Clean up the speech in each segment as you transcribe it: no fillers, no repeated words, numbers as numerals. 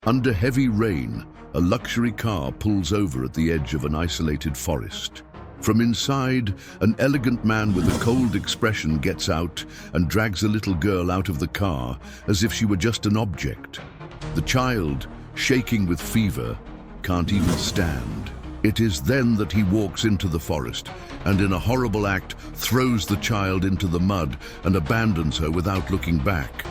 Under heavy rain, a luxury car pulls over at the edge of an isolated forest. From inside, an elegant man with a cold expression gets out and drags a little girl out of the car as if she were just an object. The child, shaking with fever, can't even stand. It is then that he walks into the forest and, in a horrible act, throws the child into the mud and abandons her without looking back.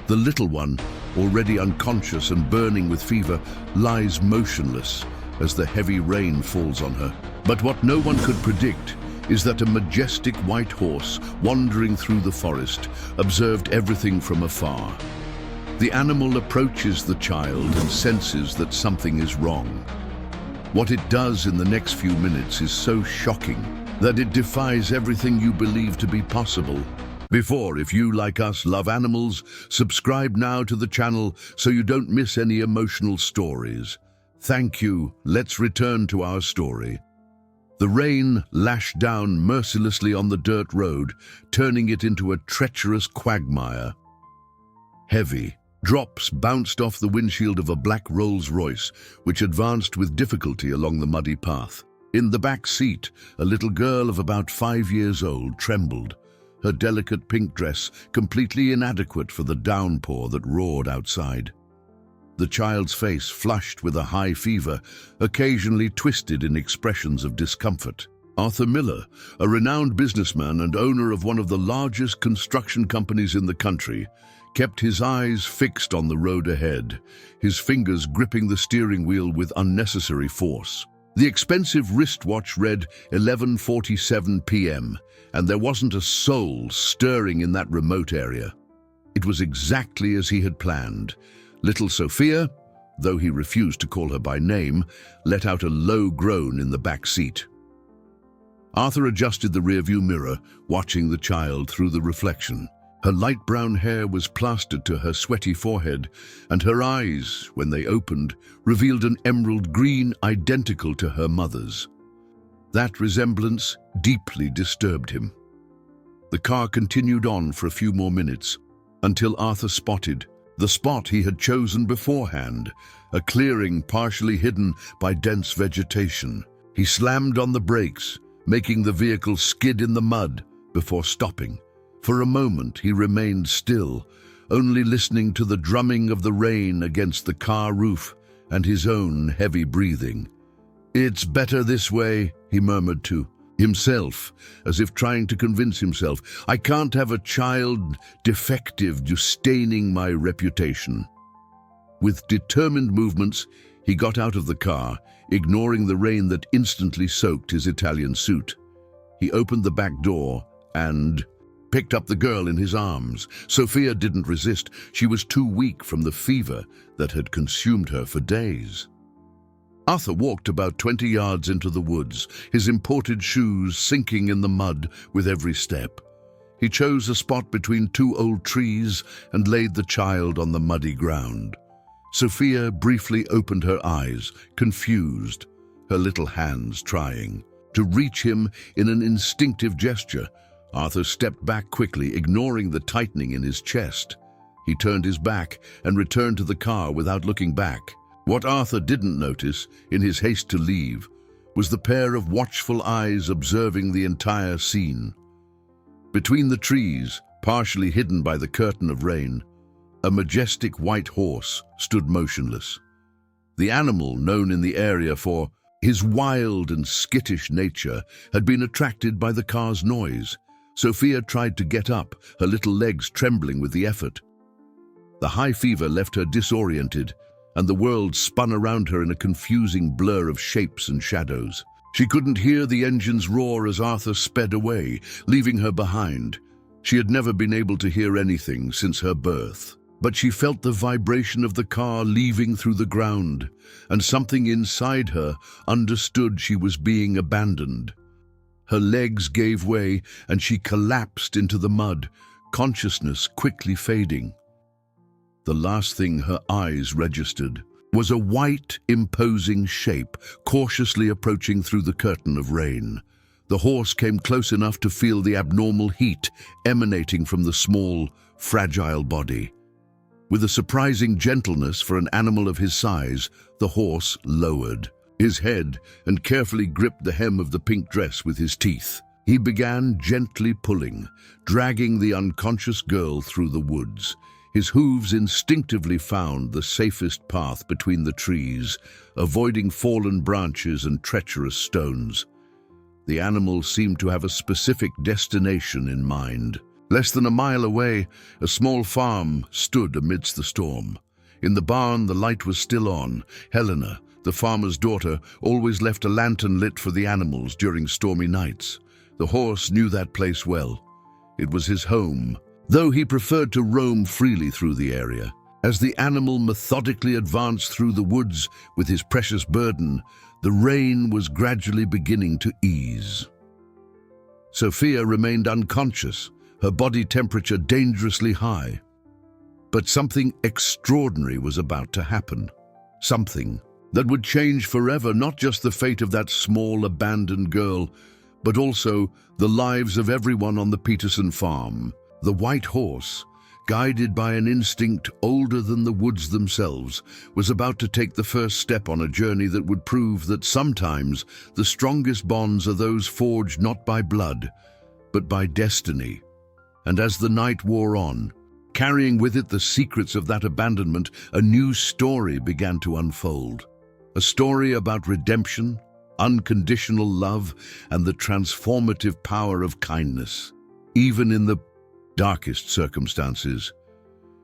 The little one, already unconscious and burning with fever, lies motionless as the heavy rain falls on her. But what no one could predict is that a majestic white horse wandering through the forest observed everything from afar. The animal approaches the child and senses that something is wrong. What it does in the next few minutes is so shocking that it defies everything you believe to be possible. If you, like us, love animals, subscribe now to the channel so you don't miss any emotional stories. Thank you. Let's return to our story. The rain lashed down mercilessly on the dirt road, turning it into a treacherous quagmire. Heavy drops bounced off the windshield of a black Rolls-Royce, which advanced with difficulty along the muddy path. In the back seat, a little girl of about 5 years old trembled, her delicate pink dress completely inadequate for the downpour that roared outside. The child's face flushed with a high fever, occasionally twisted in expressions of discomfort. Arthur Miller, a renowned businessman and owner of one of the largest construction companies in the country, kept his eyes fixed on the road ahead, his fingers gripping the steering wheel with unnecessary force. The expensive wristwatch read 11:47 p.m., and there wasn't a soul stirring in that remote area. It was exactly as he had planned. Little Sophia, though he refused to call her by name, let out a low groan in the back seat. Arthur adjusted the rearview mirror, watching the child through the reflection. Her light brown hair was plastered to her sweaty forehead, and her eyes, when they opened, revealed an emerald green identical to her mother's. That resemblance deeply disturbed him. The car continued on for a few more minutes, until Arthur spotted the spot he had chosen beforehand, a clearing partially hidden by dense vegetation. He slammed on the brakes, making the vehicle skid in the mud before stopping. For a moment he remained still, only listening to the drumming of the rain against the car roof and his own heavy breathing. "It's better this way," he murmured to himself, as if trying to convince himself. "I can't have a child defective staining my reputation." With determined movements, he got out of the car, ignoring the rain that instantly soaked his Italian suit. He opened the back door and picked up the girl in his arms. Sophia didn't resist. She was too weak from the fever that had consumed her for days. Arthur walked about 20 yards into the woods, his imported shoes sinking in the mud with every step. He chose a spot between 2 old trees and laid the child on the muddy ground. Sophia briefly opened her eyes, confused, her little hands trying to reach him in an instinctive gesture. Arthur stepped back quickly, ignoring the tightening in his chest. He turned his back and returned to the car without looking back. What Arthur didn't notice, in his haste to leave, was the pair of watchful eyes observing the entire scene. Between the trees, partially hidden by the curtain of rain, a majestic white horse stood motionless. The animal, known in the area for his wild and skittish nature, had been attracted by the car's noise. Sophia tried to get up, her little legs trembling with the effort. The high fever left her disoriented, and the world spun around her in a confusing blur of shapes and shadows. She couldn't hear the engine's roar as Arthur sped away, leaving her behind. She had never been able to hear anything since her birth, but she felt the vibration of the car leaving through the ground, and something inside her understood she was being abandoned. Her legs gave way, and she collapsed into the mud, consciousness quickly fading. The last thing her eyes registered was a white, imposing shape cautiously approaching through the curtain of rain. The horse came close enough to feel the abnormal heat emanating from the small, fragile body. With a surprising gentleness for an animal of his size, the horse lowered his head and carefully gripped the hem of the pink dress with his teeth. He began gently pulling, dragging the unconscious girl through the woods. His hooves instinctively found the safest path between the trees, avoiding fallen branches and treacherous stones. The animal seemed to have a specific destination in mind. Less than a mile away, a small farm stood amidst the storm. In the barn, the light was still on. Helena, the farmer's daughter, always left a lantern lit for the animals during stormy nights. The horse knew that place well. It was his home, though he preferred to roam freely through the area. As the animal methodically advanced through the woods with his precious burden, the rain was gradually beginning to ease. Sophia remained unconscious, her body temperature dangerously high. But something extraordinary was about to happen. Something that would change forever not just the fate of that small abandoned girl, but also the lives of everyone on the Peterson farm. The white horse, guided by an instinct older than the woods themselves, was about to take the first step on a journey that would prove that sometimes the strongest bonds are those forged not by blood, but by destiny. And as the night wore on, carrying with it the secrets of that abandonment, a new story began to unfold. A story about redemption, unconditional love, and the transformative power of kindness. Even in the darkest circumstances,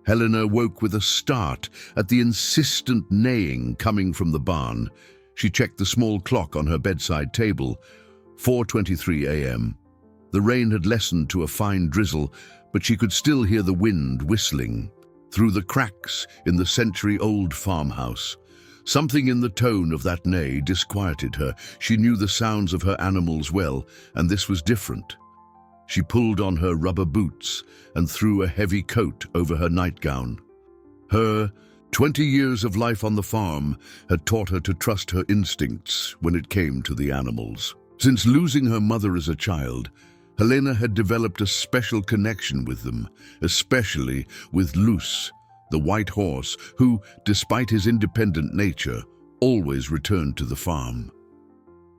Helena woke with a start at the insistent neighing coming from the barn. She checked the small clock on her bedside table. 4:23 a.m. The rain had lessened to a fine drizzle, but she could still hear the wind whistling through the cracks in the century-old farmhouse. Something in the tone of that neigh disquieted her. She knew the sounds of her animals well, and this was different. She pulled on her rubber boots and threw a heavy coat over her nightgown. Her 20 years of life on the farm had taught her to trust her instincts when it came to the animals. Since losing her mother as a child, Helena had developed a special connection with them, especially with Luce, the white horse who, despite his independent nature, always returned to the farm.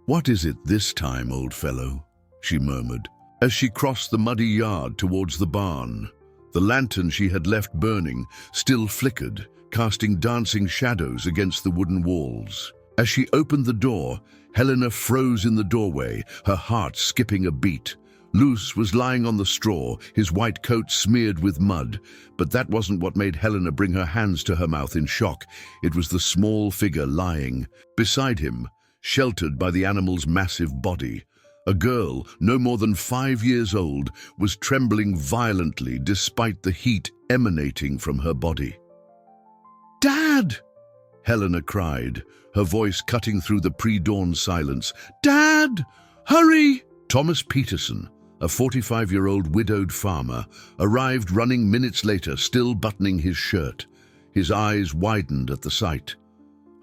"What is it this time, old fellow?" she murmured, as she crossed the muddy yard towards the barn. The lantern she had left burning still flickered, casting dancing shadows against the wooden walls. As she opened the door, Helena froze in the doorway, her heart skipping a beat. Luce was lying on the straw, his white coat smeared with mud, but that wasn't what made Helena bring her hands to her mouth in shock. It was the small figure lying beside him, sheltered by the animal's massive body. A girl, no more than 5 years old, was trembling violently despite the heat emanating from her body. "Dad!" Helena cried, her voice cutting through the pre-dawn silence. "Dad! Hurry!" Thomas Peterson, a 45-year-old widowed farmer, arrived running minutes later, still buttoning his shirt. His eyes widened at the sight.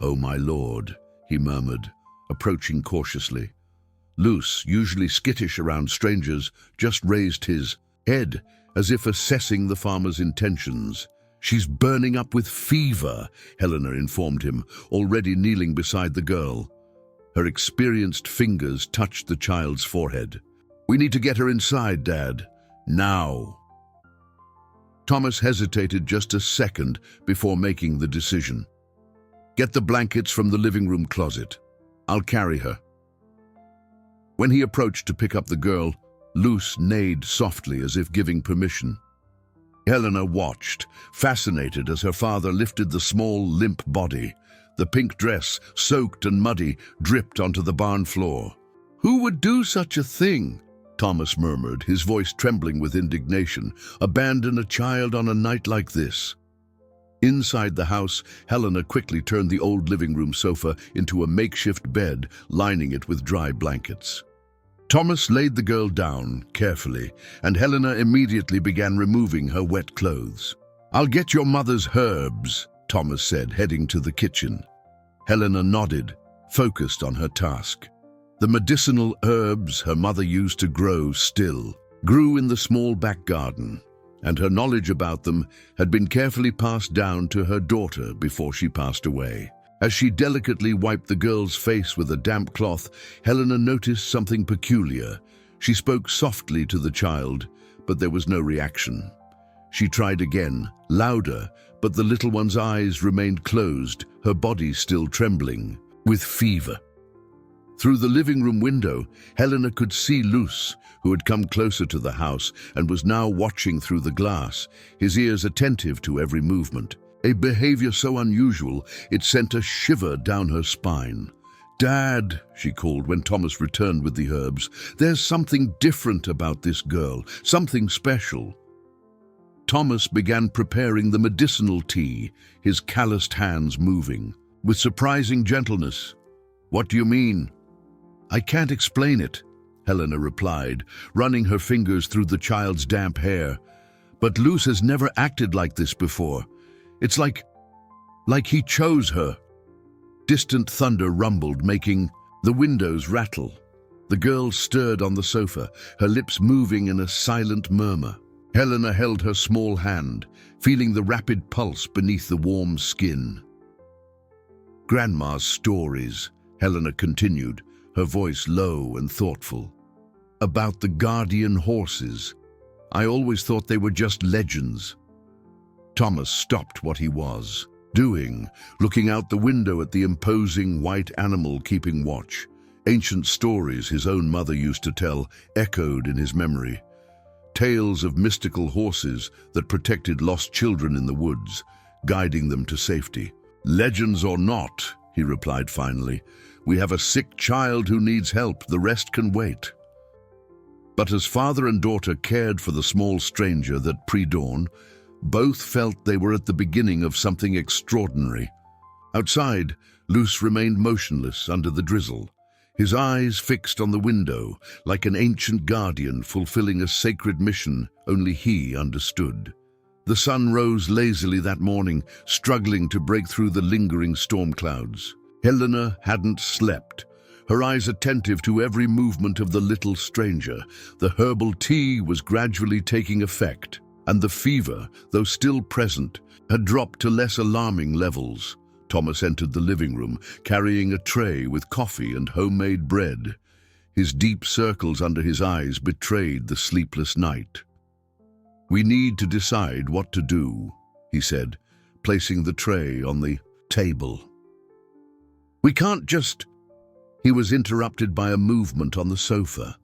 "Oh, my lord," he murmured, approaching cautiously. Luce, usually skittish around strangers, just raised his head as if assessing the farmer's intentions. "She's burning up with fever," Helena informed him, already kneeling beside the girl. Her experienced fingers touched the child's forehead. "We need to get her inside, Dad. Now." Thomas hesitated just a second before making the decision. "Get the blankets from the living room closet. I'll carry her." When he approached to pick up the girl, Luce neighed softly as if giving permission. Helena watched, fascinated as her father lifted the small, limp body. The pink dress, soaked and muddy, dripped onto the barn floor. "Who would do such a thing?" Thomas murmured, his voice trembling with indignation. "Abandon a child on a night like this?" Inside the house, Helena quickly turned the old living room sofa into a makeshift bed, lining it with dry blankets. Thomas laid the girl down carefully, and Helena immediately began removing her wet clothes. "I'll get your mother's herbs," Thomas said, heading to the kitchen. Helena nodded, focused on her task. The medicinal herbs her mother used to grow still grew in the small back garden. and her knowledge about them had been carefully passed down to her daughter before she passed away. As she delicately wiped the girl's face with a damp cloth, Helena noticed something peculiar. She spoke softly to the child, but there was no reaction. She tried again, louder, but the little one's eyes remained closed, her body still trembling, with fever. Through the living room window, Helena could see Luz, who had come closer to the house and was now watching through the glass, his ears attentive to every movement. A behavior so unusual, it sent a shiver down her spine. "Dad," she called when Thomas returned with the herbs, "there's something different about this girl, something special." Thomas began preparing the medicinal tea, his calloused hands moving. With surprising gentleness. "What do you mean?" "I can't explain it," Helena replied, running her fingers through the child's damp hair. "But Luz has never acted like this before. It's like he chose her." Distant thunder rumbled, making the windows rattle. The girl stirred on the sofa, her lips moving in a silent murmur. Helena held her small hand, feeling the rapid pulse beneath the warm skin. "Grandma's stories," Helena continued, her voice low and thoughtful. "About the guardian horses. I always thought they were just legends." Thomas stopped what he was doing, looking out the window at the imposing white animal keeping watch. Ancient stories his own mother used to tell echoed in his memory. Tales of mystical horses that protected lost children in the woods, guiding them to safety. "Legends or not," he replied finally, "we have a sick child who needs help, the rest can wait." But as father and daughter cared for the small stranger that pre-dawn, both felt they were at the beginning of something extraordinary. Outside, Luz remained motionless under the drizzle, his eyes fixed on the window, like an ancient guardian fulfilling a sacred mission only he understood. The sun rose lazily that morning, struggling to break through the lingering storm clouds. Helena hadn't slept, her eyes attentive to every movement of the little stranger. The herbal tea was gradually taking effect, and the fever, though still present, had dropped to less alarming levels. Thomas entered the living room, carrying a tray with coffee and homemade bread. His deep circles under his eyes betrayed the sleepless night. "We need to decide what to do," he said, placing the tray on the table. "We can't just—" He was interrupted by a movement on the sofa.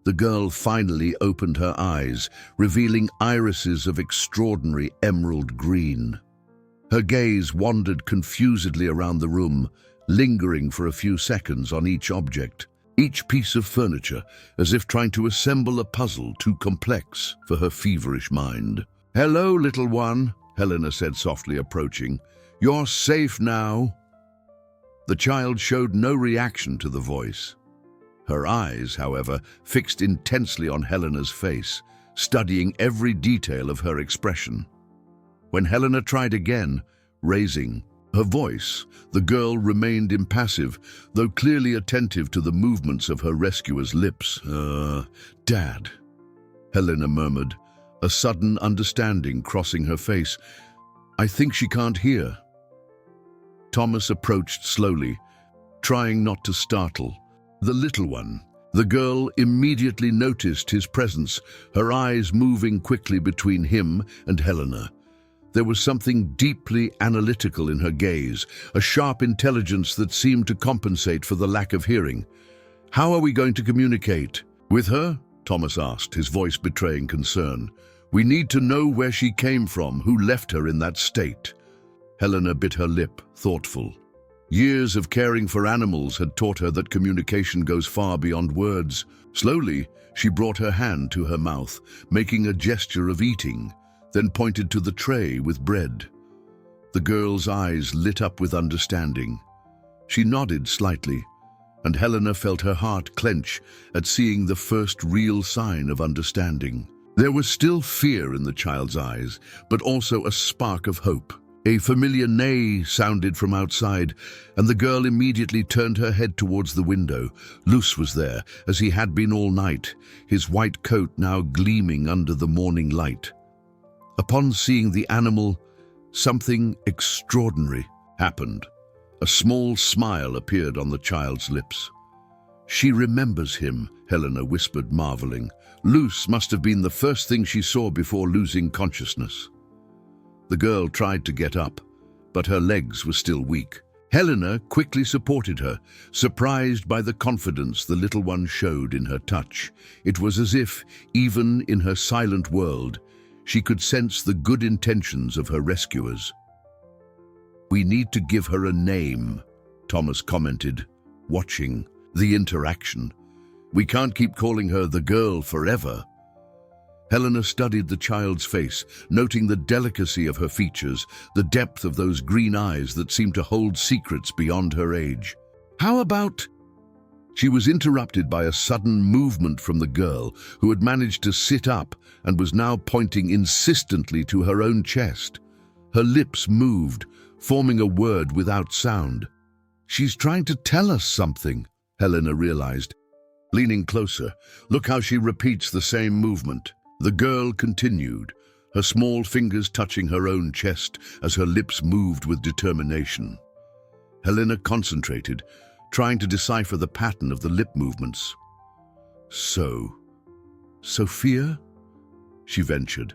The girl finally opened her eyes, revealing irises of extraordinary emerald green. Her gaze wandered confusedly around the room, lingering for a few seconds on each object, each piece of furniture, as if trying to assemble a puzzle too complex for her feverish mind. "Hello, little one," Helena said softly, approaching. "You're safe now." The child showed no reaction to the voice. Her eyes, however, fixed intensely on Helena's face, studying every detail of her expression. When Helena tried again, raising her voice, the girl remained impassive, though clearly attentive to the movements of her rescuer's lips. Dad," Helena murmured, a sudden understanding crossing her face. "I think she can't hear." Thomas approached slowly, trying not to startle. The little one. The girl immediately noticed his presence, her eyes moving quickly between him and Helena. There was something deeply analytical in her gaze, a sharp intelligence that seemed to compensate for the lack of hearing. "How are we going to communicate?" "With her?" Thomas asked, his voice betraying concern. "We need to know where she came from, who left her in that state." Helena bit her lip, thoughtful. Years of caring for animals had taught her that communication goes far beyond words. Slowly, she brought her hand to her mouth, making a gesture of eating, then pointed to the tray with bread. The girl's eyes lit up with understanding. She nodded slightly, and Helena felt her heart clench at seeing the first real sign of understanding. There was still fear in the child's eyes, but also a spark of hope. A familiar neigh sounded from outside, and the girl immediately turned her head towards the window. Luz was there, as he had been all night, his white coat now gleaming under the morning light. Upon seeing the animal, something extraordinary happened. A small smile appeared on the child's lips. "She remembers him," Helena whispered, marveling. Luce must have been the first thing she saw before losing consciousness. The girl tried to get up, but her legs were still weak. Helena quickly supported her, surprised by the confidence the little one showed in her touch. It was as if, even in her silent world, she could sense the good intentions of her rescuers. "We need to give her a name," Thomas commented, watching the interaction. "We can't keep calling her the girl forever." Helena studied the child's face, noting the delicacy of her features, the depth of those green eyes that seemed to hold secrets beyond her age. "How about—" She was interrupted by a sudden movement from the girl, who had managed to sit up and was now pointing insistently to her own chest. Her lips moved, forming a word without sound. "She's trying to tell us something," Helena realized. Leaning closer, "Look how she repeats the same movement." The girl continued, her small fingers touching her own chest as her lips moved with determination. Helena concentrated, trying to decipher the pattern of the lip movements. Sophia?" she ventured,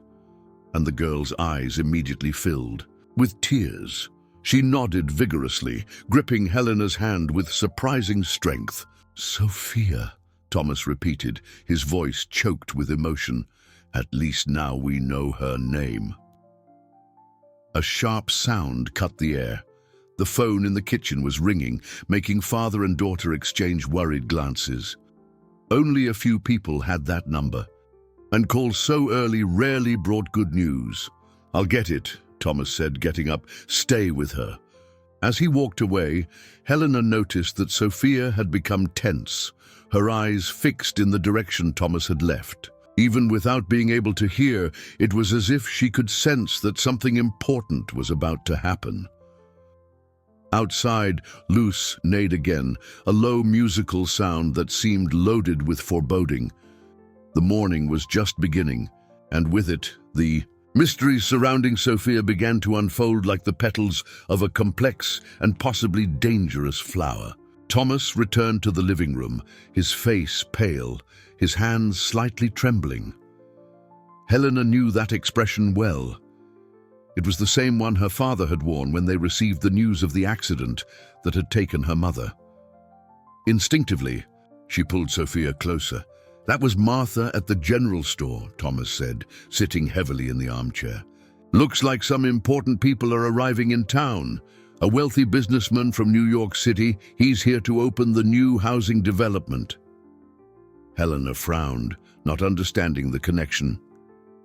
and the girl's eyes immediately filled with tears. She nodded vigorously, gripping Helena's hand with surprising strength. "Sophia," Thomas repeated, his voice choked with emotion. "At least now we know her name." A sharp sound cut the air. The phone in the kitchen was ringing, making father and daughter exchange worried glances. Only a few people had that number, and calls so early rarely brought good news. "I'll get it," Thomas said, getting up. "Stay with her." As he walked away, Helena noticed that Sophia had become tense, her eyes fixed in the direction Thomas had left. Even without being able to hear, it was as if she could sense that something important was about to happen. Outside, Luce neighed again, a low musical sound that seemed loaded with foreboding. The morning was just beginning, and with it, the mysteries surrounding Sophia began to unfold like the petals of a complex and possibly dangerous flower. Thomas returned to the living room, his face pale, his hands slightly trembling. Helena knew that expression well. It was the same one her father had worn when they received the news of the accident that had taken her mother. Instinctively, she pulled Sophia closer. "That was Martha at the general store," Thomas said, sitting heavily in the armchair. "Looks like some important people are arriving in town. A wealthy businessman from New York City, he's here to open the new housing development." Helena frowned, not understanding the connection.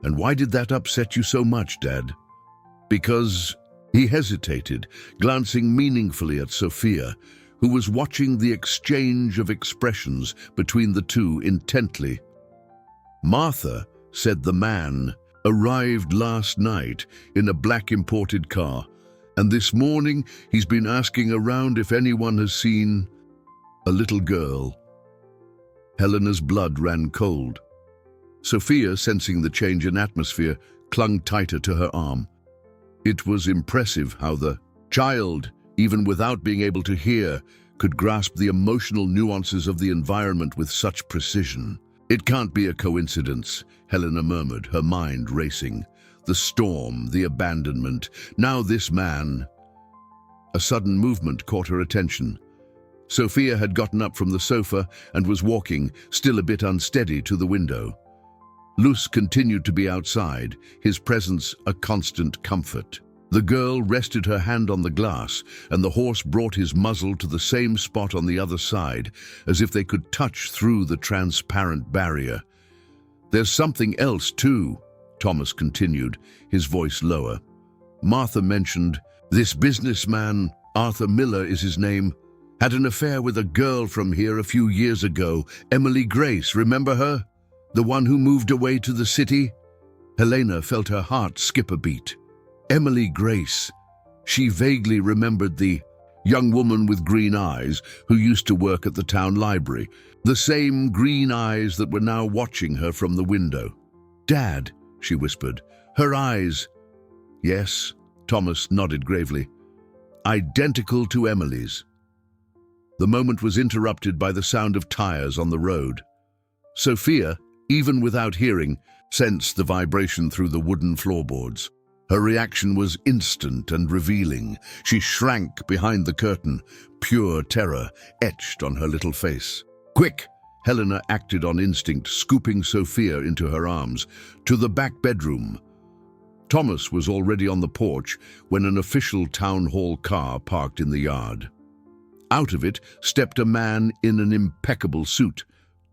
"And why did that upset you so much, Dad?" "Because—" He hesitated, glancing meaningfully at Sophia, who was watching the exchange of expressions between the two intently. "Martha," said the man, "arrived last night in a black imported car, and this morning he's been asking around if anyone has seen a little girl." Helena's blood ran cold. Sophia, sensing the change in atmosphere, clung tighter to her arm. It was impressive how the child, even without being able to hear, could grasp the emotional nuances of the environment with such precision. "It can't be a coincidence," Helena murmured, her mind racing. The storm, the abandonment, now this man. A sudden movement caught her attention. Sophia had gotten up from the sofa and was walking, still a bit unsteady, to the window. Luce continued to be outside, his presence a constant comfort. The girl rested her hand on the glass, and the horse brought his muzzle to the same spot on the other side, as if they could touch through the transparent barrier. "There's something else, too," Thomas continued, his voice lower. "Martha mentioned this businessman, Arthur Miller is his name, had an affair with a girl from here a few years ago, Emily Grace, remember her? The one who moved away to the city?" Helena felt her heart skip a beat. Emily Grace. She vaguely remembered the young woman with green eyes who used to work at the town library, the same green eyes that were now watching her from the window. "Dad," she whispered, Her eyes, yes, Thomas nodded gravely, identical to Emily's. The moment was interrupted by the sound of tires on the road. Sophia, even without hearing, sensed the vibration through the wooden floorboards. Her reaction was instant and revealing. She shrank behind the curtain, pure terror etched on her little face. "Quick!" Helena acted on instinct, scooping Sophia into her arms. "To the back bedroom." Thomas was already on the porch when an official town hall car parked in the yard. Out of it stepped a man in an impeccable suit,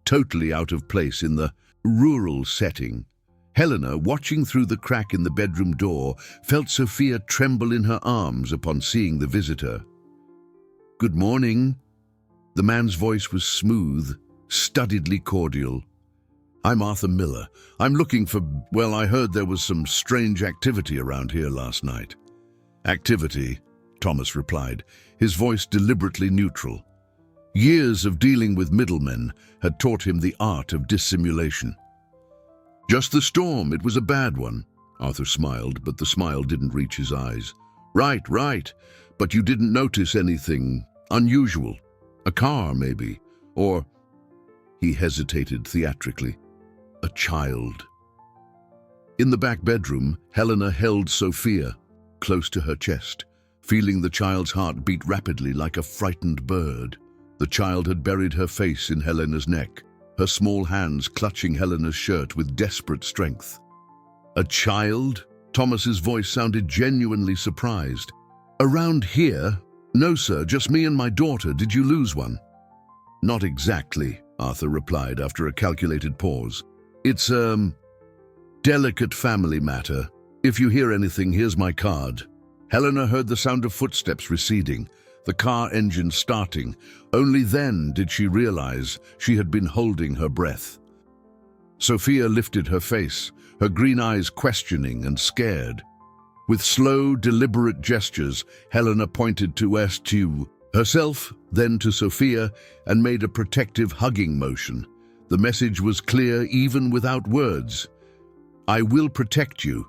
totally out of place in the rural setting. Helena, watching through the crack in the bedroom door, felt Sophia tremble in her arms upon seeing the visitor. "Good morning." The man's voice was smooth, studiedly cordial. "I'm Arthur Miller. I'm looking for, well, I heard there was some strange activity around here last night." "Activity?" Thomas replied, his voice deliberately neutral. Years of dealing with middlemen had taught him the art of dissimulation. "Just the storm, it was a bad one." Arthur smiled, but the smile didn't reach his eyes. Right, but you didn't notice anything unusual? A car, maybe? Or," he hesitated theatrically, "a child?" In the back bedroom, Helena held Sophia close to her chest, feeling the child's heart beat rapidly like a frightened bird. The child had buried her face in Helena's neck, her small hands clutching Helena's shirt with desperate strength. "A child?" Thomas's voice sounded genuinely surprised. "Around here? No, sir, just me and my daughter. Did you lose one?" "Not exactly," Arthur replied after a calculated pause. "It's a delicate family matter. If you hear anything, here's my card." Helena heard the sound of footsteps receding, the car engine starting. Only then did she realize she had been holding her breath. Sophia lifted her face, her green eyes questioning and scared. With slow, deliberate gestures, Helena pointed to herself, then to Sophia, and made a protective hugging motion. The message was clear even without words. "I will protect you."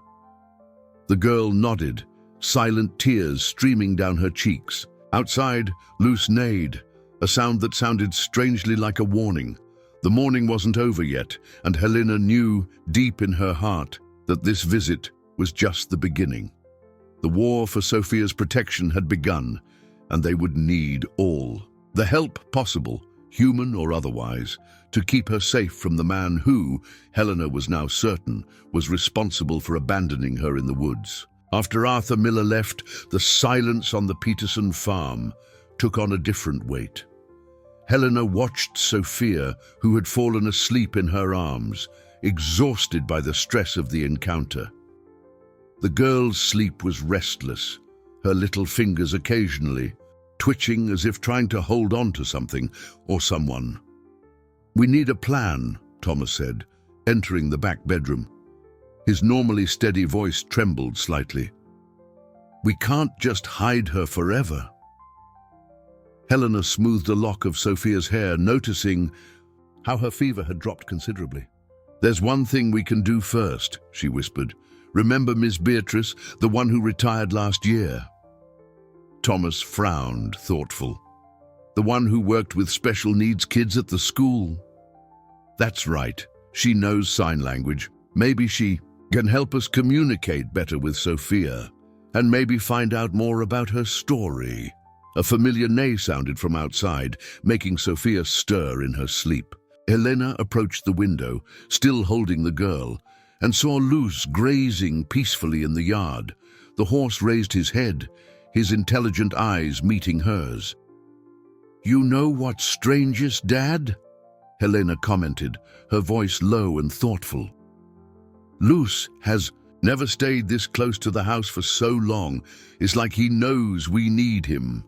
The girl nodded, silent tears streaming down her cheeks. Outside, Luce neighed, a sound that sounded strangely like a warning. The morning wasn't over yet, and Helena knew, deep in her heart, that this visit was just the beginning. The war for Sophia's protection had begun, and they would need all the help possible, human or otherwise, to keep her safe from the man who, Helena was now certain, was responsible for abandoning her in the woods. After Arthur Miller left, the silence on the Peterson farm took on a different weight. Helena watched Sophia, who had fallen asleep in her arms, exhausted by the stress of the encounter. The girl's sleep was restless, her little fingers occasionally twitching as if trying to hold on to something or someone. "We need a plan," Thomas said, entering the back bedroom. His normally steady voice trembled slightly. "We can't just hide her forever." Helena smoothed a lock of Sophia's hair, noticing how her fever had dropped considerably. "There's one thing we can do first," she whispered. "Remember Miss Beatrice, the one who retired last year?" Thomas frowned, thoughtful. "The one who worked with special needs kids at the school?" "That's right. She knows sign language. Maybe she can help us communicate better with Sophia, and maybe find out more about her story." A familiar neigh sounded from outside, making Sophia stir in her sleep. Helena approached the window, still holding the girl, and saw Luce grazing peacefully in the yard. The horse raised his head, his intelligent eyes meeting hers. "You know what's strangest, Dad?" Helena commented, her voice low and thoughtful. "Luce has never stayed this close to the house for so long. It's like he knows we need him."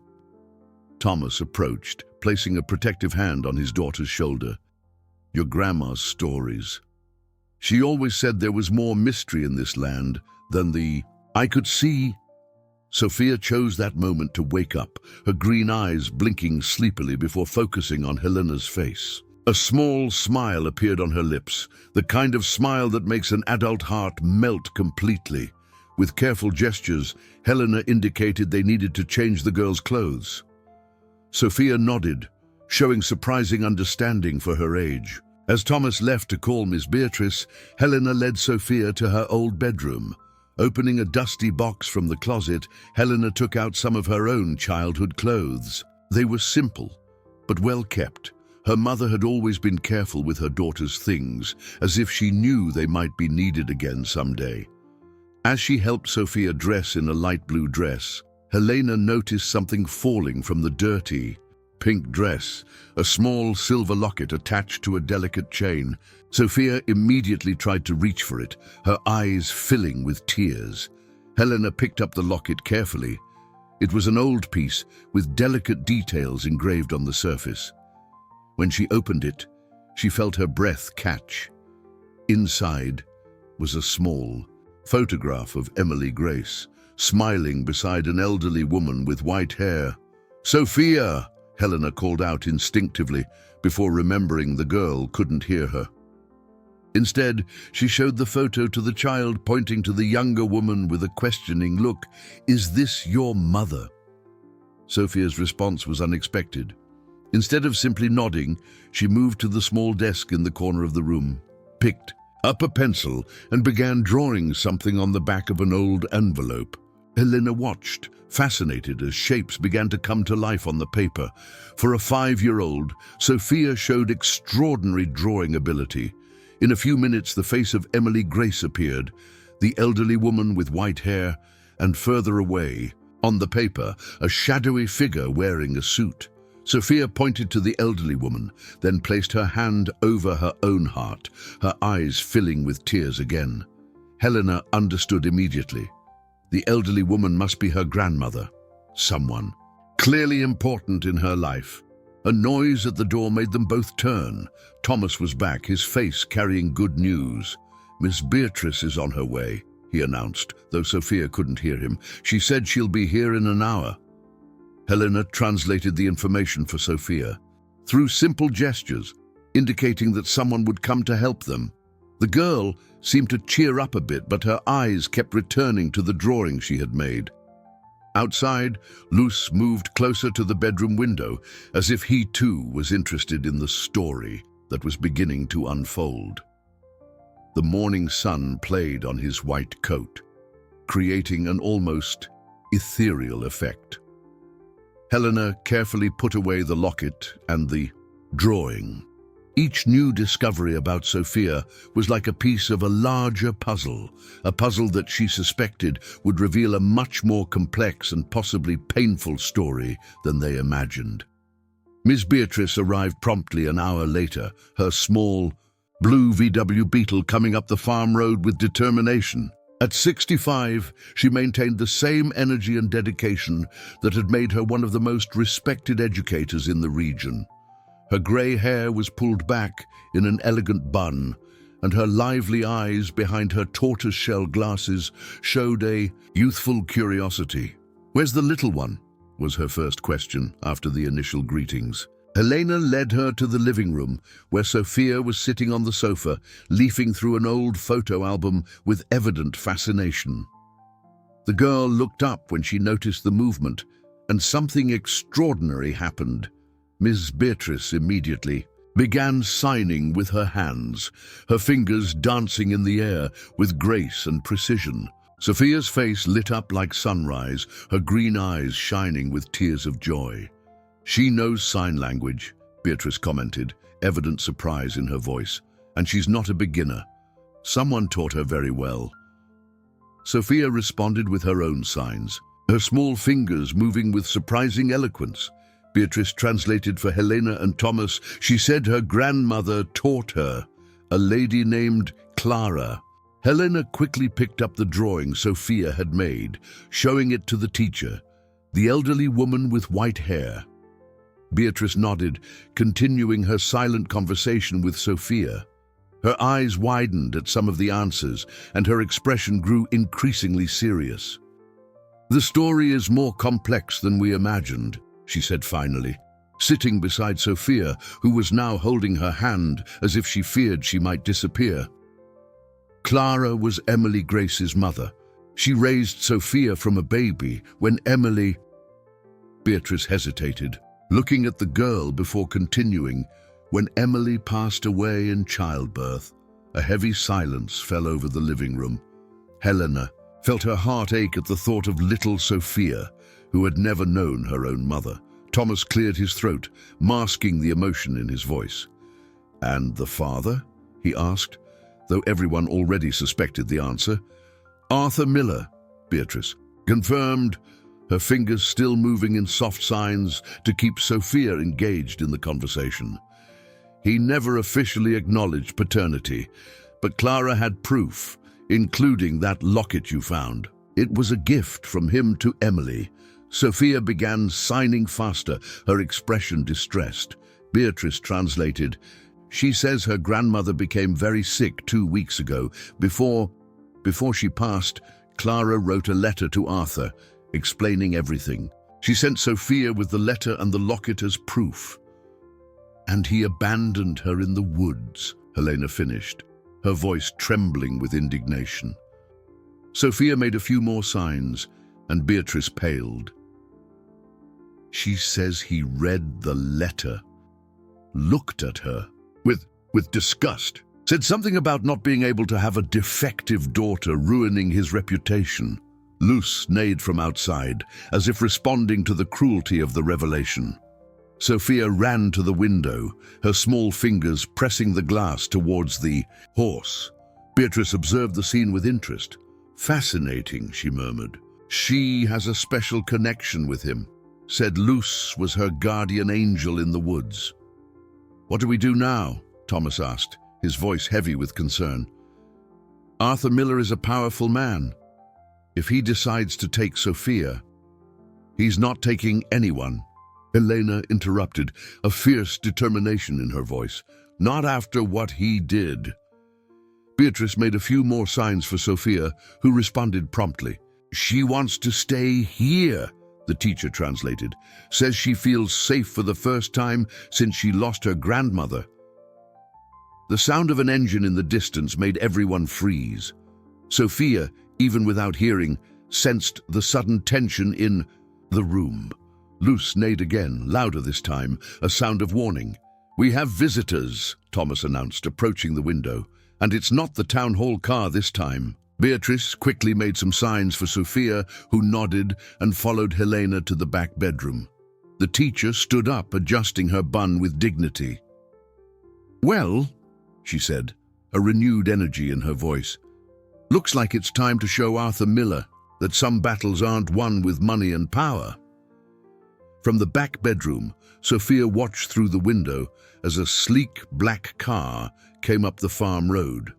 Thomas approached, placing a protective hand on his daughter's shoulder. "Your grandma's stories. She always said there was more mystery in this land than I could see." Sophia chose that moment to wake up, her green eyes blinking sleepily before focusing on Helena's face. A small smile appeared on her lips, the kind of smile that makes an adult heart melt completely. With careful gestures, Helena indicated they needed to change the girl's clothes. Sophia nodded, showing surprising understanding for her age. As Thomas left to call Miss Beatrice, Helena led Sophia to her old bedroom. Opening a dusty box from the closet, Helena took out some of her own childhood clothes. They were simple, but well kept. Her mother had always been careful with her daughter's things, as if she knew they might be needed again someday. As she helped Sophia dress in a light blue dress, Helena noticed something falling from the dirty, pink dress, a small silver locket attached to a delicate chain. Sophia immediately tried to reach for it, her eyes filling with tears. Helena picked up the locket carefully. It was an old piece with delicate details engraved on the surface. When she opened it, she felt her breath catch. Inside was a small photograph of Emily Grace, smiling beside an elderly woman with white hair. "Sophia!" Helena called out instinctively before remembering the girl couldn't hear her. Instead, she showed the photo to the child, pointing to the younger woman with a questioning look. "Is this your mother?" Sophia's response was unexpected. Instead of simply nodding, she moved to the small desk in the corner of the room, picked up a pencil, and began drawing something on the back of an old envelope. Helena watched, fascinated as shapes began to come to life on the paper. For a 5-year-old, Sophia showed extraordinary drawing ability. In a few minutes, the face of Emily Grace appeared, the elderly woman with white hair, and further away, on the paper, a shadowy figure wearing a suit. Sophia pointed to the elderly woman, then placed her hand over her own heart, her eyes filling with tears again. Helena understood immediately. The elderly woman must be her grandmother, someone clearly important in her life. A noise at the door made them both turn. Thomas was back, his face carrying good news. "Miss Beatrice is on her way," he announced, though Sophia couldn't hear him. "She said she'll be here in an hour." Helena translated the information for Sophia, through simple gestures, indicating that someone would come to help them. The girl seemed to cheer up a bit, but her eyes kept returning to the drawing she had made. Outside, Luce moved closer to the bedroom window, as if he too was interested in the story that was beginning to unfold. The morning sun played on his white coat, creating an almost ethereal effect. Helena carefully put away the locket and the drawing. Each new discovery about Sophia was like a piece of a larger puzzle, a puzzle that she suspected would reveal a much more complex and possibly painful story than they imagined. Miss Beatrice arrived promptly an hour later, her small, blue VW Beetle coming up the farm road with determination. At 65, she maintained the same energy and dedication that had made her one of the most respected educators in the region. Her grey hair was pulled back in an elegant bun, and her lively eyes behind her tortoise-shell glasses showed a youthful curiosity. "Where's the little one?" was her first question after the initial greetings. Helena led her to the living room, where Sophia was sitting on the sofa, leafing through an old photo album with evident fascination. The girl looked up when she noticed the movement, and something extraordinary happened. Miss Beatrice immediately began signing with her hands, her fingers dancing in the air with grace and precision. Sophia's face lit up like sunrise, her green eyes shining with tears of joy. "She knows sign language," Beatrice commented, evident surprise in her voice, "and she's not a beginner. Someone taught her very well." Sophia responded with her own signs, her small fingers moving with surprising eloquence. Beatrice translated for Helena and Thomas. She said her grandmother taught her, a lady named Clara. Helena quickly picked up the drawing Sophia had made, showing it to the teacher, the elderly woman with white hair. Beatrice nodded, continuing her silent conversation with Sophia. Her eyes widened at some of the answers, and her expression grew increasingly serious. "The story is more complex than we imagined," she said finally. sitting beside Sophia, who was now holding her hand as if she feared she might disappear. Clara was Emily Grace's mother. She raised Sophia from a baby when Emily... Beatrice hesitated, looking at the girl before continuing. When Emily passed away in childbirth, a heavy silence fell over the living room. Helena felt her heart ache at the thought of little Sophia, who had never known her own mother. Thomas cleared his throat, masking the emotion in his voice. "And the father?" he asked, though everyone already suspected the answer. "Arthur Miller," Beatrice confirmed, her fingers still moving in soft signs to keep Sophia engaged in the conversation. He never officially acknowledged paternity, but Clara had proof, including that locket you found. It was a gift from him to Emily. Sophia began signing faster, her expression distressed. Beatrice translated, "She says her grandmother became very sick 2 weeks ago. Before she passed, Clara wrote a letter to Arthur, explaining everything. She sent Sophia with the letter and the locket as proof. And he abandoned her in the woods," Helena finished, her voice trembling with indignation. Sophia made a few more signs, and Beatrice paled. "She says he read the letter, looked at her with disgust, said something about not being able to have a defective daughter ruining his reputation." Luce neighed from outside, as if responding to the cruelty of the revelation. Sophia ran to the window, her small fingers pressing the glass towards the horse. Beatrice observed the scene with interest. "Fascinating," she murmured. "She has a special connection with him. Said Luce was her guardian angel in the woods." "What do we do now?" Thomas asked, his voice heavy with concern. "Arthur Miller is a powerful man. If he decides to take Sophia, he's not taking anyone." Helena interrupted, a fierce determination in her voice. "Not after what he did." Beatrice made a few more signs for Sophia, who responded promptly. "She wants to stay here," the teacher translated. "Says she feels safe for the first time since she lost her grandmother." The sound of an engine in the distance made everyone freeze. Sophia, even without hearing, sensed the sudden tension in the room. Luce neighed again, louder this time, a sound of warning. "We have visitors," Thomas announced, approaching the window. "And it's not the town hall car this time." Beatrice quickly made some signs for Sophia, who nodded and followed Helena to the back bedroom. The teacher stood up, adjusting her bun with dignity. "Well," she said, a renewed energy in her voice, "looks like it's time to show Arthur Miller that some battles aren't won with money and power." From the back bedroom, Sophia watched through the window as a sleek black car came up the farm road.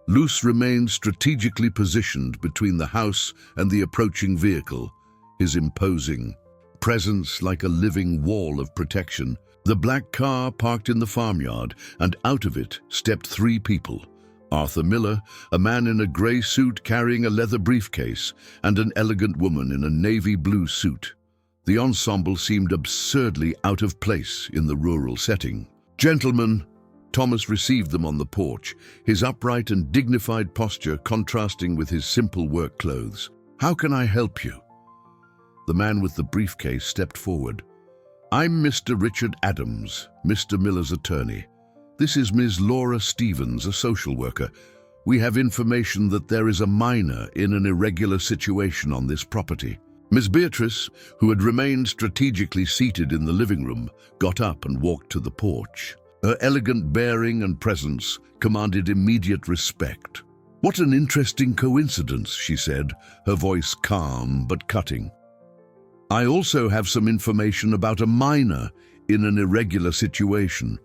Luce remained strategically positioned between the house and the approaching vehicle, his imposing presence like a living wall of protection. The black car parked in the farmyard, and out of it stepped 3 people. Arthur Miller, a man in a grey suit carrying a leather briefcase, and an elegant woman in a navy blue suit. The ensemble seemed absurdly out of place in the rural setting. "Gentlemen," Thomas received them on the porch, his upright and dignified posture contrasting with his simple work clothes. "How can I help you?" The man with the briefcase stepped forward. "I'm Mr. Richard Adams, Mr. Miller's attorney. This is Ms. Laura Stevens, a social worker. We have information that there is a minor in an irregular situation on this property." Ms. Beatrice, who had remained strategically seated in the living room, got up and walked to the porch. Her elegant bearing and presence commanded immediate respect. "What an interesting coincidence," she said, her voice calm but cutting. "I also have some information about a minor in an irregular situation.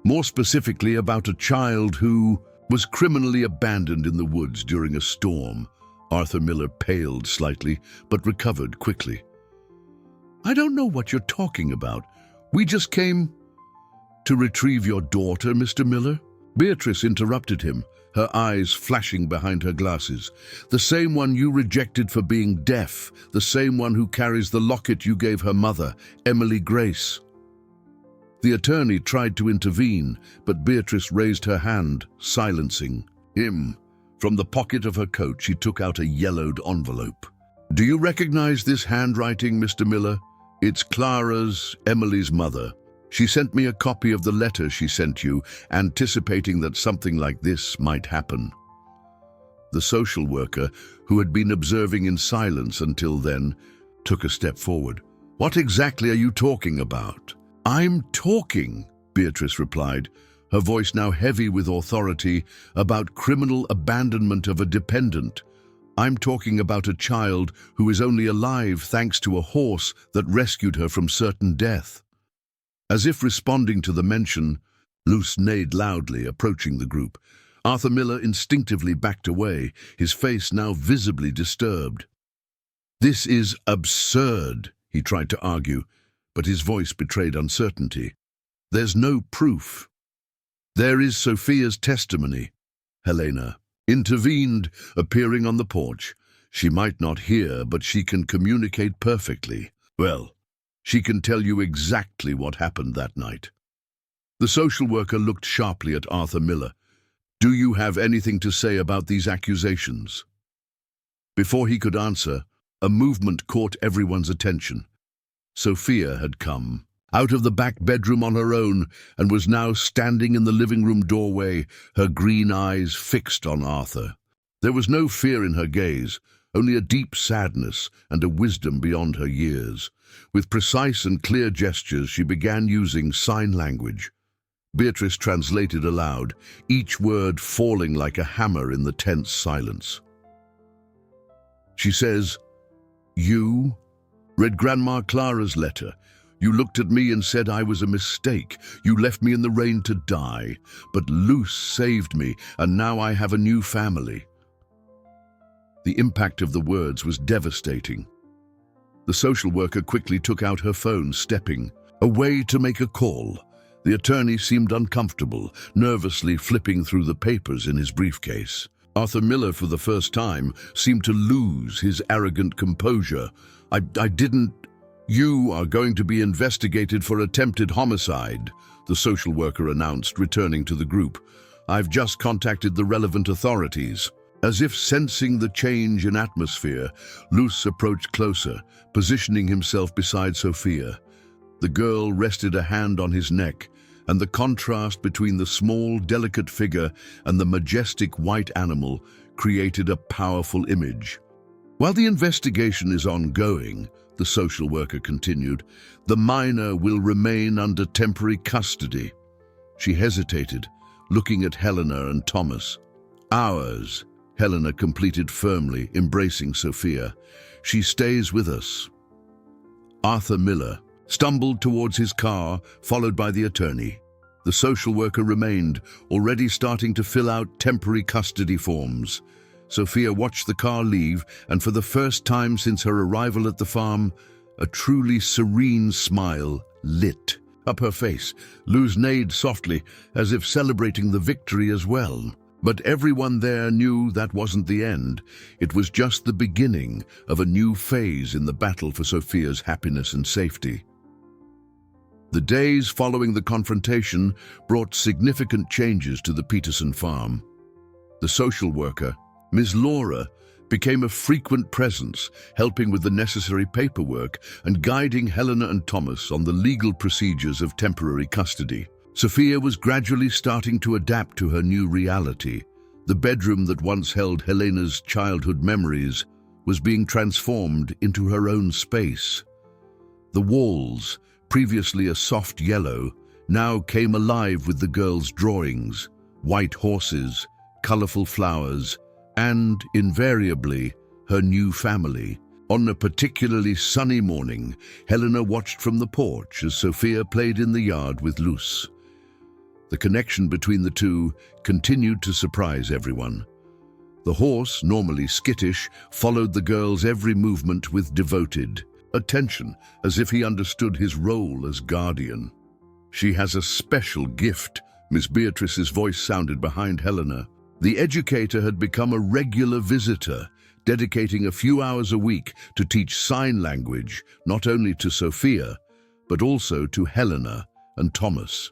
More specifically about a child who was criminally abandoned in the woods during a storm." Arthur Miller paled slightly, but recovered quickly. "I don't know what you're talking about. We just came to retrieve your daughter, Mr. Miller." Beatrice interrupted him, her eyes flashing behind her glasses. "The same one you rejected for being deaf, the same one who carries the locket you gave her mother, Emily Grace." The attorney tried to intervene, but Beatrice raised her hand, silencing him. From the pocket of her coat, she took out a yellowed envelope. "Do you recognize this handwriting, Mr. Miller? It's Clara's, Emily's mother. She sent me a copy of the letter she sent you, anticipating that something like this might happen." The social worker, who had been observing in silence until then, took a step forward. "What exactly are you talking about?" "I'm talking," Beatrice replied, her voice now heavy with authority, "about criminal abandonment of a dependent. I'm talking about a child who is only alive thanks to a horse that rescued her from certain death." As if responding to the mention, Luce neighed loudly, approaching the group. Arthur Miller instinctively backed away, his face now visibly disturbed. "This is absurd," he tried to argue, but his voice betrayed uncertainty. "There's no proof." "There is Sophia's testimony," Helena intervened, appearing on the porch. "She might not hear, but she can communicate perfectly. Well, she can tell you exactly what happened that night." The social worker looked sharply at Arthur Miller. "Do you have anything to say about these accusations?" Before he could answer, a movement caught everyone's attention. Sophia had come out of the back bedroom on her own and was now standing in the living room doorway, her green eyes fixed on Arthur. There was no fear in her gaze, only a deep sadness and a wisdom beyond her years. With precise and clear gestures, she began using sign language. Beatrice translated aloud, each word falling like a hammer in the tense silence. She says, "You read Grandma Clara's letter. You looked at me and said I was a mistake. You left me in the rain to die. But Luce saved me, and now I have a new family." The impact of the words was devastating. The social worker quickly took out her phone, stepping away to make a call. The attorney seemed uncomfortable, nervously flipping through the papers in his briefcase. Arthur Miller, for the first time, seemed to lose his arrogant composure. I didn't... "You are going to be investigated for attempted homicide," the social worker announced, returning to the group. "I've just contacted the relevant authorities." As if sensing the change in atmosphere, Luce approached closer, positioning himself beside Sophia. The girl rested a hand on his neck, and the contrast between the small, delicate figure and the majestic white animal created a powerful image. "While the investigation is ongoing," the social worker continued, "the minor will remain under temporary custody." She hesitated, looking at Helena and Thomas. "Ours," Helena completed firmly, embracing Sophia. "She stays with us." Arthur Miller stumbled towards his car, followed by the attorney. The social worker remained, already starting to fill out temporary custody forms. Sophia watched the car leave, and for the first time since her arrival at the farm, a truly serene smile lit up her face. Luz neighed softly, as if celebrating the victory as well. But everyone there knew that wasn't the end. It was just the beginning of a new phase in the battle for Sophia's happiness and safety. The days following the confrontation brought significant changes to the Peterson farm. The social worker, Ms. Laura, became a frequent presence, helping with the necessary paperwork and guiding Helena and Thomas on the legal procedures of temporary custody. Sophia was gradually starting to adapt to her new reality. The bedroom that once held Helena's childhood memories was being transformed into her own space. The walls, previously a soft yellow, now came alive with the girl's drawings, white horses, colorful flowers, and, invariably, her new family. On a particularly sunny morning, Helena watched from the porch as Sophia played in the yard with Luce. The connection between the two continued to surprise everyone. The horse, normally skittish, followed the girl's every movement with devoted attention, as if he understood his role as guardian. "She has a special gift," Miss Beatrice's voice sounded behind Helena. The educator had become a regular visitor, dedicating a few hours a week to teach sign language, not only to Sophia, but also to Helena and Thomas.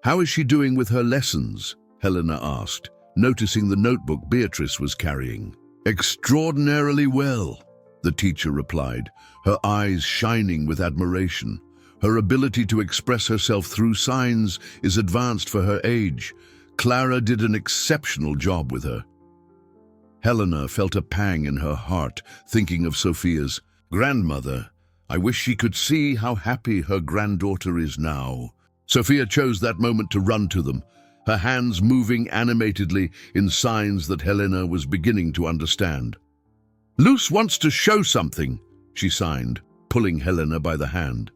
"How is she doing with her lessons?" Helena asked, noticing the notebook Beatrice was carrying. "Extraordinarily well," the teacher replied, her eyes shining with admiration. "Her ability to express herself through signs is advanced for her age. Clara did an exceptional job with her." Helena felt a pang in her heart, thinking of Sophia's grandmother. "I wish she could see how happy her granddaughter is now." Sophia chose that moment to run to them, her hands moving animatedly in signs that Helena was beginning to understand. "Luce wants to show something," she signed, pulling Helena by the hand.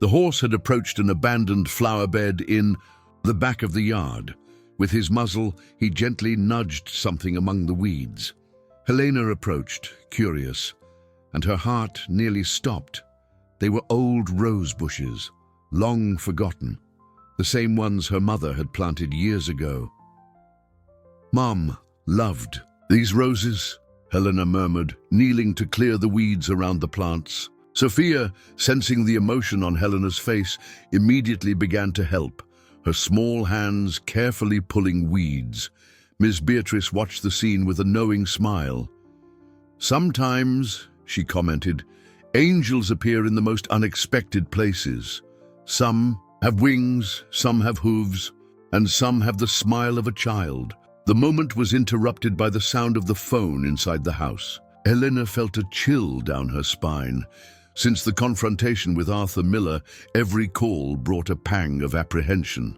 The horse had approached an abandoned flower bed in the back of the yard. With his muzzle, he gently nudged something among the weeds. Helena approached, curious, and her heart nearly stopped. They were old rose bushes, long forgotten, the same ones her mother had planted years ago. "Mom loved these roses," Helena murmured, kneeling to clear the weeds around the plants. Sophia, sensing the emotion on Helena's face, immediately began to help, her small hands carefully pulling weeds. Miss Beatrice watched the scene with a knowing smile. "Sometimes," she commented, "angels appear in the most unexpected places. Some have wings, some have hooves, and some have the smile of a child." The moment was interrupted by the sound of the phone inside the house. Helena felt a chill down her spine. Since the confrontation with Arthur Miller, every call brought a pang of apprehension.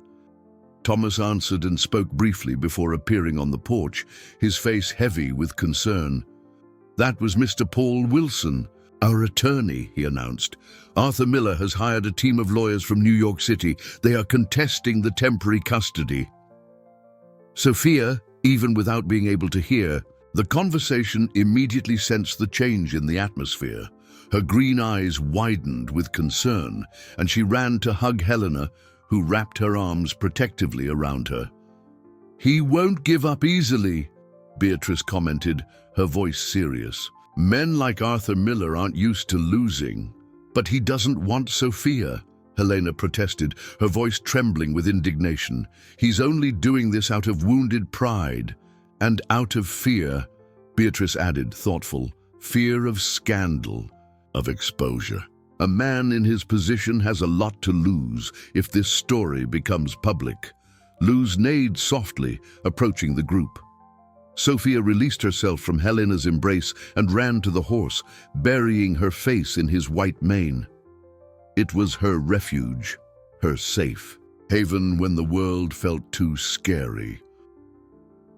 Thomas answered and spoke briefly before appearing on the porch, his face heavy with concern. "That was Mr. Paul Wilson, our attorney," he announced. "Arthur Miller has hired a team of lawyers from New York City. They are contesting the temporary custody." Sophia, even without being able to hear, the conversation immediately sensed the change in the atmosphere. Her green eyes widened with concern, and she ran to hug Helena, who wrapped her arms protectively around her. "He won't give up easily," Beatrice commented, her voice serious. "Men like Arthur Miller aren't used to losing." "But he doesn't want Sophia," Helena protested, her voice trembling with indignation. "He's only doing this out of wounded pride and out of fear," Beatrice added, thoughtful. "Fear of scandal, of exposure. A man in his position has a lot to lose if this story becomes public." Luz neighed softly, approaching the group. Sophia released herself from Helena's embrace and ran to the horse, burying her face in his white mane. It was her refuge, her safe haven when the world felt too scary.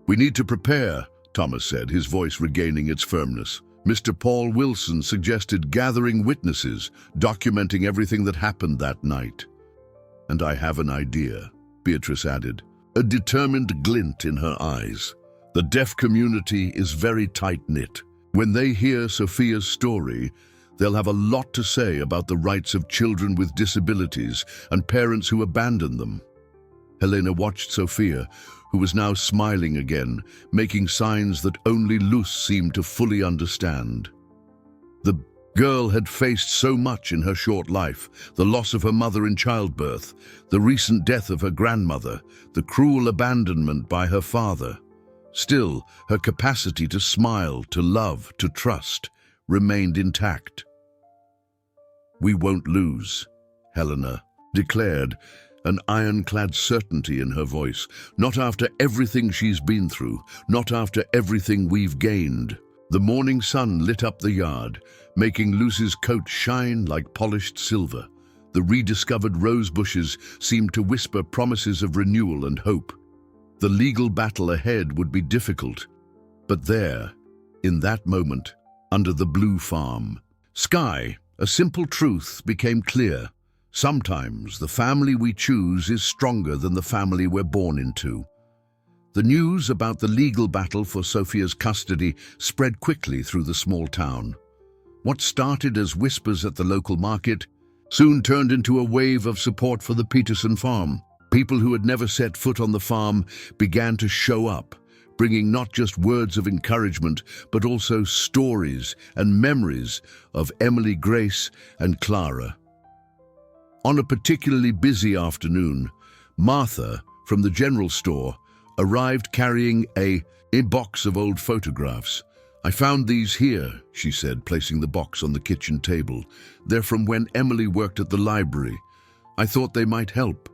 "We need to prepare," Thomas said, his voice regaining its firmness. "Mr. Paul Wilson suggested gathering witnesses, documenting everything that happened that night." "And I have an idea," Beatrice added, a determined glint in her eyes. "The deaf community is very tight-knit. When they hear Sophia's story, they'll have a lot to say about the rights of children with disabilities and parents who abandon them." Helena watched Sophia, who was now smiling again, making signs that only Luz seemed to fully understand. The girl had faced so much in her short life: the loss of her mother in childbirth, the recent death of her grandmother, the cruel abandonment by her father. Still, her capacity to smile, to love, to trust remained intact. "We won't lose," Helena declared, an ironclad certainty in her voice. "Not after everything she's been through, not after everything we've gained." The morning sun lit up the yard, making Luz's coat shine like polished silver. The rediscovered rose bushes seemed to whisper promises of renewal and hope. The legal battle ahead would be difficult, but there, in that moment, under the blue farm sky, a simple truth became clear. Sometimes the family we choose is stronger than the family we're born into. The news about the legal battle for Sophia's custody spread quickly through the small town. What started as whispers at the local market soon turned into a wave of support for the Peterson farm. People who had never set foot on the farm began to show up, bringing not just words of encouragement, but also stories and memories of Emily, Grace, and Clara. On a particularly busy afternoon, Martha, from the general store, arrived carrying a box of old photographs. "I found these here," she said, placing the box on the kitchen table. "They're from when Emily worked at the library. I thought they might help."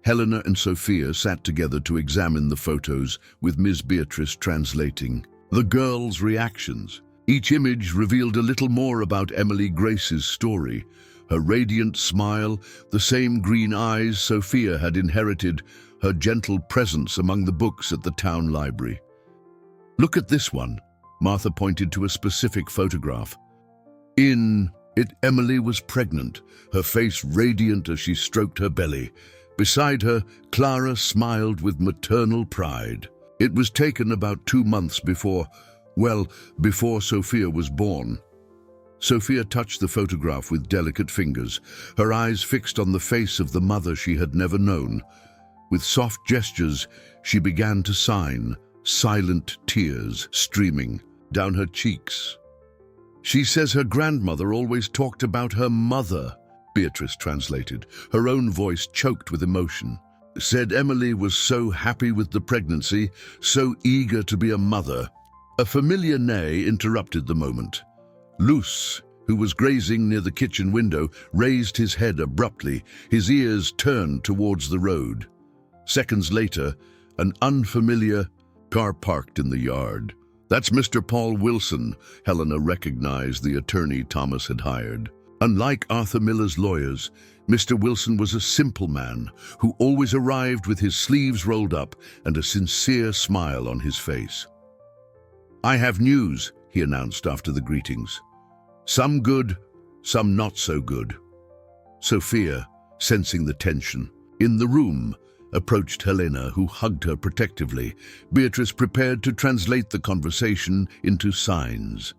Helena and Sophia sat together to examine the photos, with Ms. Beatrice translating. The girls' reactions. Each image revealed a little more about Emily Grace's story. Her radiant smile, the same green eyes Sophia had inherited, her gentle presence among the books at the town library. "Look at this one." Martha pointed to a specific photograph. In it, Emily was pregnant, her face radiant as she stroked her belly. Beside her, Clara smiled with maternal pride. It was taken about 2 months before Sophia was born. Sophia touched the photograph with delicate fingers, her eyes fixed on the face of the mother she had never known. With soft gestures, she began to sign, silent tears streaming down her cheeks. "She says her grandmother always talked about her mother," Beatrice translated, her own voice choked with emotion. "Said Emily was so happy with the pregnancy, so eager to be a mother." A familiar neigh interrupted the moment. Luce, who was grazing near the kitchen window, raised his head abruptly, his ears turned towards the road. Seconds later, an unfamiliar car parked in the yard. "That's Mr. Paul Wilson," Helena recognized the attorney Thomas had hired. Unlike Arthur Miller's lawyers, Mr. Wilson was a simple man who always arrived with his sleeves rolled up and a sincere smile on his face. "I have news," he announced after the greetings. "Some good, some not so good." Sophia, sensing the tension in the room, approached Helena, who hugged her protectively. Beatrice prepared to translate the conversation into signs.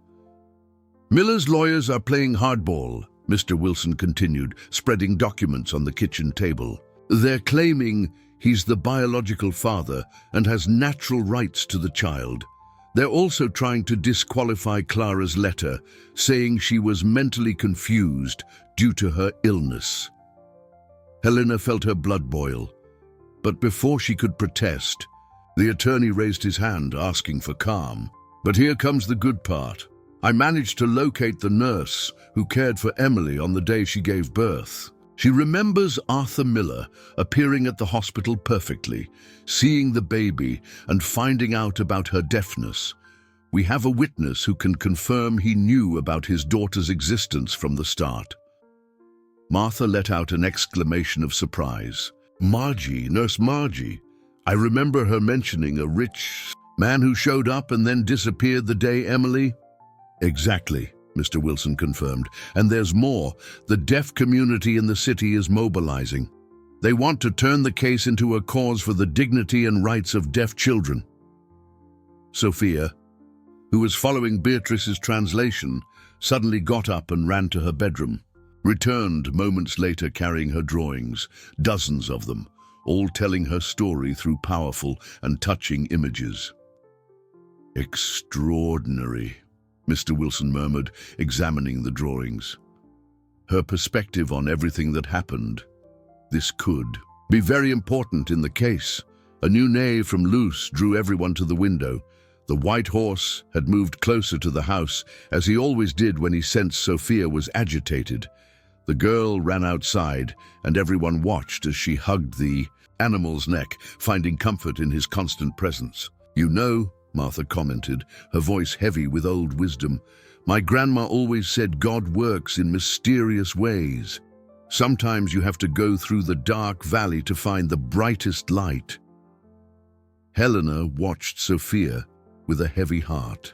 "Miller's lawyers are playing hardball," Mr. Wilson continued, spreading documents on the kitchen table. "They're claiming he's the biological father and has natural rights to the child. They're also trying to disqualify Clara's letter, saying she was mentally confused due to her illness." Helena felt her blood boil. But before she could protest, the attorney raised his hand, asking for calm. "But here comes the good part. I managed to locate the nurse who cared for Emily on the day she gave birth. She remembers Arthur Miller appearing at the hospital perfectly, seeing the baby and finding out about her deafness. We have a witness who can confirm he knew about his daughter's existence from the start." Martha let out an exclamation of surprise. "Margie, Nurse Margie. I remember her mentioning a rich man who showed up and then disappeared the day Emily." "Exactly," Mr. Wilson confirmed. "And there's more. The deaf community in the city is mobilizing. They want to turn the case into a cause for the dignity and rights of deaf children." Sophia, who was following Beatrice's translation, suddenly got up and ran to her bedroom. Returned moments later carrying her drawings, dozens of them, all telling her story through powerful and touching images. "Extraordinary," Mr. Wilson murmured, examining the drawings. "Her perspective on everything that happened. This could be very important in the case." A new neigh from Luce drew everyone to the window. The white horse had moved closer to the house, as he always did when he sensed Sophia was agitated. The girl ran outside, and everyone watched as she hugged the animal's neck, finding comfort in his constant presence. "You know," Martha commented, her voice heavy with old wisdom, "my grandma always said God works in mysterious ways. Sometimes you have to go through the dark valley to find the brightest light." Helena watched Sophia with a heavy heart.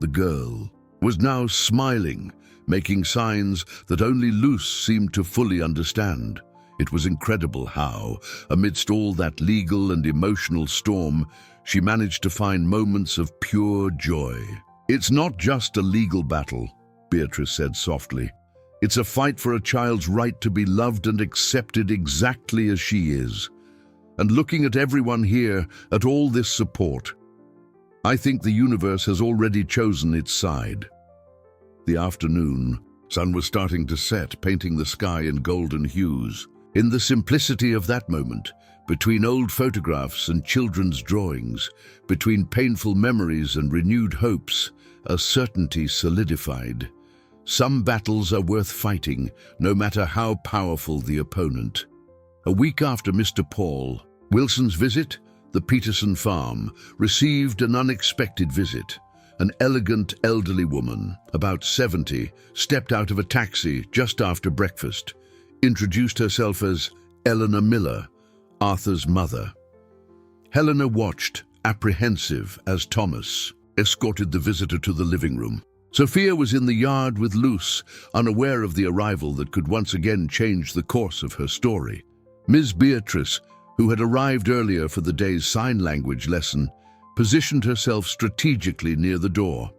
The girl was now smiling, making signs that only Luce seemed to fully understand. It was incredible how, amidst all that legal and emotional storm, she managed to find moments of pure joy. "It's not just a legal battle," Beatrice said softly. "It's a fight for a child's right to be loved and accepted exactly as she is. And looking at everyone here, at all this support, I think the universe has already chosen its side." The afternoon Sun was starting to set, painting the sky in golden hues. In the simplicity of that moment, between old photographs and children's drawings, between painful memories and renewed hopes, a certainty solidified. Some battles are worth fighting, no matter how powerful the opponent. A week after Mr. Paul Wilson's visit, the Peterson farm received an unexpected visit. An elegant elderly woman, about 70, stepped out of a taxi just after breakfast, introduced herself as Eleanor Miller, Arthur's mother. Helena watched, apprehensive, as Thomas escorted the visitor to the living room. Sophia was in the yard with Luce, unaware of the arrival that could once again change the course of her story. Ms. Beatrice, who had arrived earlier for the day's sign language lesson, positioned herself strategically near the door.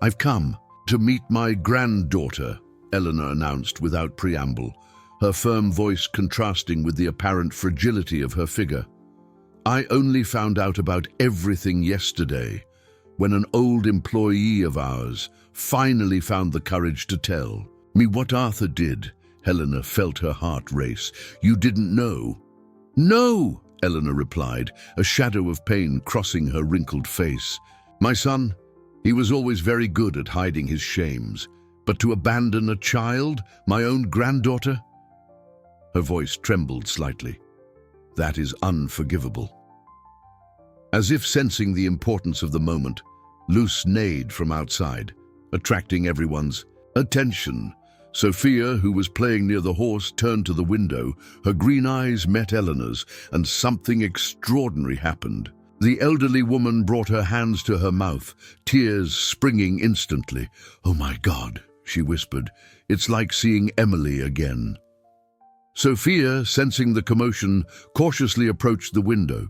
"I've come to meet my granddaughter," Eleanor announced without preamble, her firm voice contrasting with the apparent fragility of her figure. "I only found out about everything yesterday, when an old employee of ours finally found the courage to tell me what Arthur did." Helena felt her heart race. "You didn't know?" "No," Eleanor replied, a shadow of pain crossing her wrinkled face. "My son, he was always very good at hiding his shames, but to abandon a child, my own granddaughter?" Her voice trembled slightly. "That is unforgivable." As if sensing the importance of the moment, Luce neighed from outside, attracting everyone's attention. Sophia, who was playing near the horse, turned to the window. Her green eyes met Eleanor's, and something extraordinary happened. The elderly woman brought her hands to her mouth, tears springing instantly. "Oh my God," she whispered, "it's like seeing Emily again." Sophia, sensing the commotion, cautiously approached the window.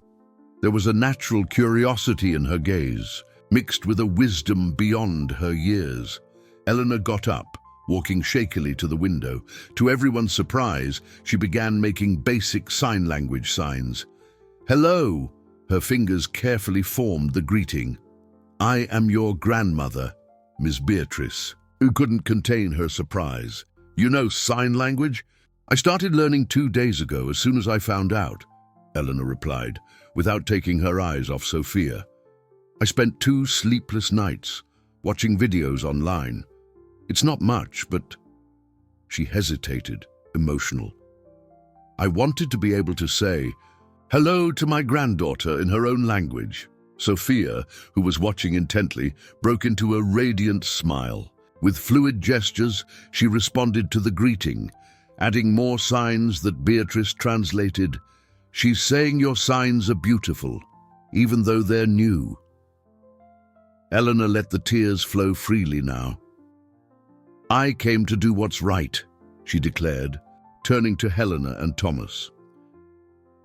There was a natural curiosity in her gaze, mixed with a wisdom beyond her years. Eleanor got up, walking shakily to the window. To everyone's surprise, she began making basic sign language signs. "Hello," her fingers carefully formed the greeting. "I am your grandmother, Miss Beatrice," who couldn't contain her surprise. "You know sign language?" "I started learning 2 days ago, as soon as I found out," Eleanor replied, without taking her eyes off Sophia. "I spent 2 sleepless nights watching videos online. It's not much, but..." She hesitated, emotional. "I wanted to be able to say hello to my granddaughter in her own language." Sophia, who was watching intently, broke into a radiant smile. With fluid gestures, she responded to the greeting, adding more signs that Beatrice translated. "She's saying your signs are beautiful, even though they're new." Eleanor let the tears flow freely now. "I came to do what's right," she declared, turning to Helena and Thomas.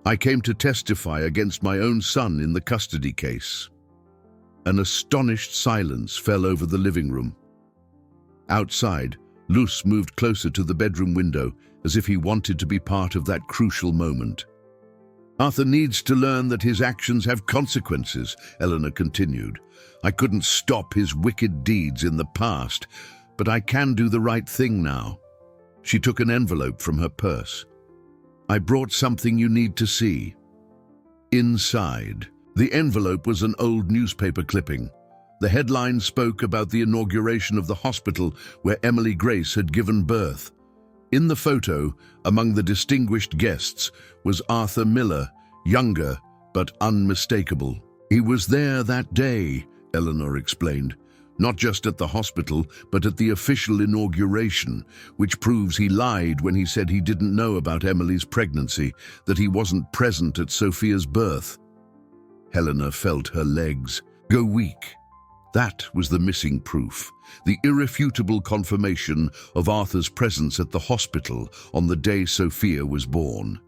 "I came to testify against my own son in the custody case." An astonished silence fell over the living room. Outside, Luce moved closer to the bedroom window, as if he wanted to be part of that crucial moment. "Arthur needs to learn that his actions have consequences," Eleanor continued. "I couldn't stop his wicked deeds in the past, but I can do the right thing now." She took an envelope from her purse. "I brought something you need to see." Inside, the envelope was an old newspaper clipping. The headline spoke about the inauguration of the hospital where Emily Grace had given birth. In the photo, among the distinguished guests, was Arthur Miller, younger but unmistakable. "He was there that day," Eleanor explained. "Not just at the hospital, but at the official inauguration, which proves he lied when he said he didn't know about Emily's pregnancy, that he wasn't present at Sophia's birth." Helena felt her legs go weak. That was the missing proof, the irrefutable confirmation of Arthur's presence at the hospital on the day Sophia was born.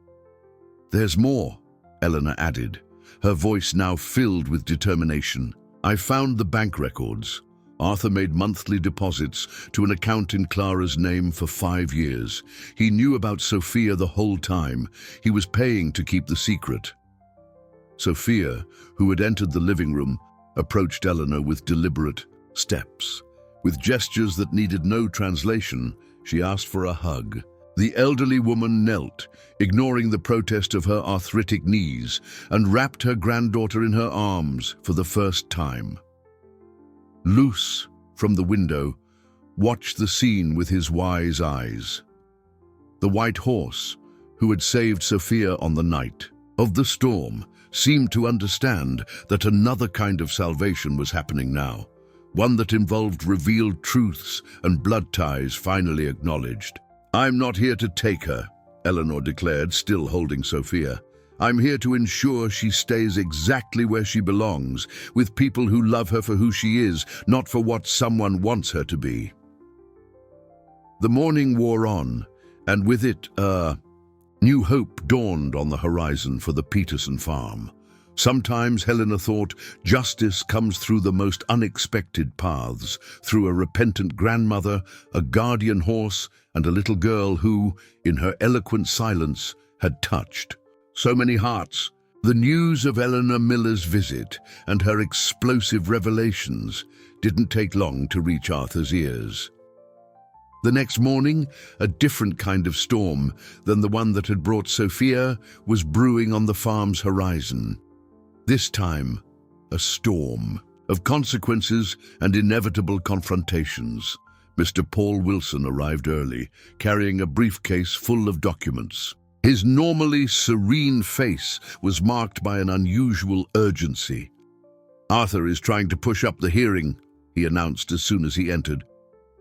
"There's more," Eleanor added, her voice now filled with determination. "I found the bank records. Arthur made monthly deposits to an account in Clara's name for 5 years. He knew about Sophia the whole time. He was paying to keep the secret." Sophia, who had entered the living room, approached Eleanor with deliberate steps. With gestures that needed no translation, she asked for a hug. The elderly woman knelt, ignoring the protest of her arthritic knees, and wrapped her granddaughter in her arms for the first time. Luce, from the window, watched the scene with his wise eyes. The white horse, who had saved Sophia on the night of the storm, seemed to understand that another kind of salvation was happening now, one that involved revealed truths and blood ties finally acknowledged. "I'm not here to take her," Eleanor declared, still holding Sophia. "I'm here to ensure she stays exactly where she belongs, with people who love her for who she is, not for what someone wants her to be." The morning wore on, and with it, new hope dawned on the horizon for the Peterson farm. Sometimes, Helena thought, justice comes through the most unexpected paths, through a repentant grandmother, a guardian horse, and a little girl who, in her eloquent silence, had touched so many hearts. The news of Eleanor Miller's visit and her explosive revelations didn't take long to reach Arthur's ears. The next morning, a different kind of storm than the one that had brought Sophia was brewing on the farm's horizon. This time, a storm of consequences and inevitable confrontations. Mr. Paul Wilson arrived early, carrying a briefcase full of documents. His normally serene face was marked by an unusual urgency. "Arthur is trying to push up the hearing," he announced as soon as he entered.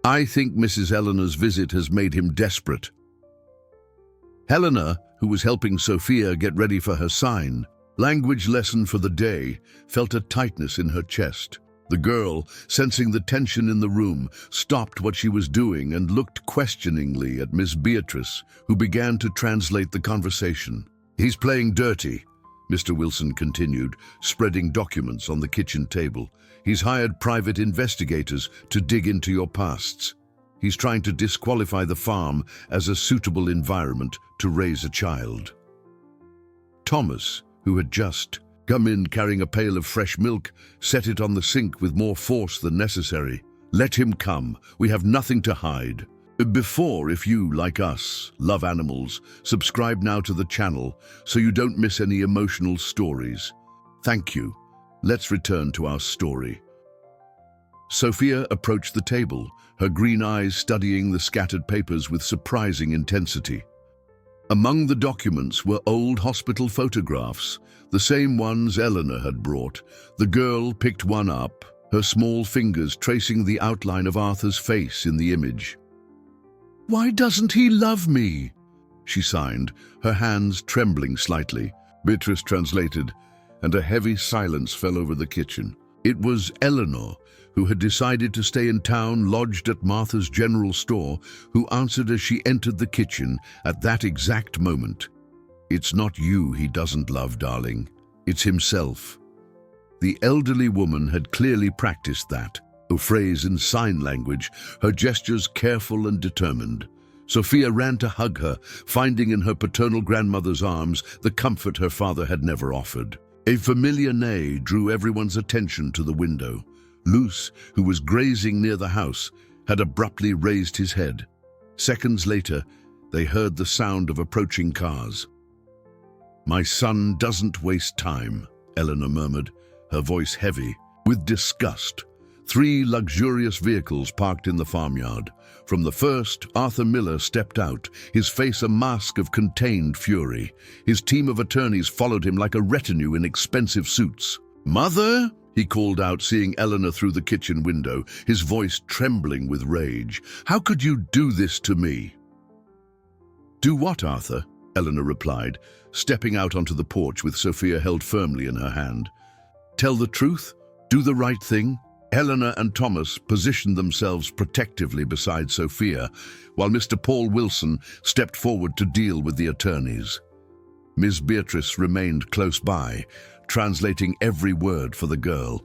"I think Mrs. Eleanor's visit has made him desperate." Helena, who was helping Sophia get ready for her sign, language lesson for the day, felt a tightness in her chest. The girl, sensing the tension in the room, stopped what she was doing and looked questioningly at Miss Beatrice, who began to translate the conversation. "He's playing dirty," Mr. Wilson continued, spreading documents on the kitchen table. "He's hired private investigators to dig into your pasts. He's trying to disqualify the farm as a suitable environment to raise a child." Thomas, who had just come in carrying a pail of fresh milk, set it on the sink with more force than necessary. "Let him come. We have nothing to hide." Before, if you, like us, love animals, subscribe now to the channel so you don't miss any emotional stories. Thank you. Let's return to our story. Sophia approached the table, her green eyes studying the scattered papers with surprising intensity. Among the documents were old hospital photographs, the same ones Eleanor had brought. The girl picked one up, her small fingers tracing the outline of Arthur's face in the image. "Why doesn't he love me?" she signed, her hands trembling slightly. Beatrice translated, and a heavy silence fell over the kitchen. It was Eleanor, who had decided to stay in town, lodged at Martha's general store, who answered as she entered the kitchen at that exact moment. "It's not you he doesn't love, darling. It's himself." The elderly woman had clearly practiced that, a phrase in sign language, her gestures careful and determined. Sophia ran to hug her, finding in her paternal grandmother's arms the comfort her father had never offered. A familiar neigh drew everyone's attention to the window. Luce, who was grazing near the house, had abruptly raised his head. Seconds later, they heard the sound of approaching cars. "My son doesn't waste time," Eleanor murmured, her voice heavy with disgust. 3 luxurious vehicles parked in the farmyard. From the first, Arthur Miller stepped out, his face a mask of contained fury. His team of attorneys followed him like a retinue in expensive suits. "Mother!" he called out, seeing Eleanor through the kitchen window, his voice trembling with rage. "How could you do this to me?" "Do what, Arthur?" Eleanor replied, stepping out onto the porch with Sophia held firmly in her hand. "Tell the truth? Do the right thing?" Eleanor and Thomas positioned themselves protectively beside Sophia, while Mr. Paul Wilson stepped forward to deal with the attorneys. Miss Beatrice remained close by, translating every word for the girl.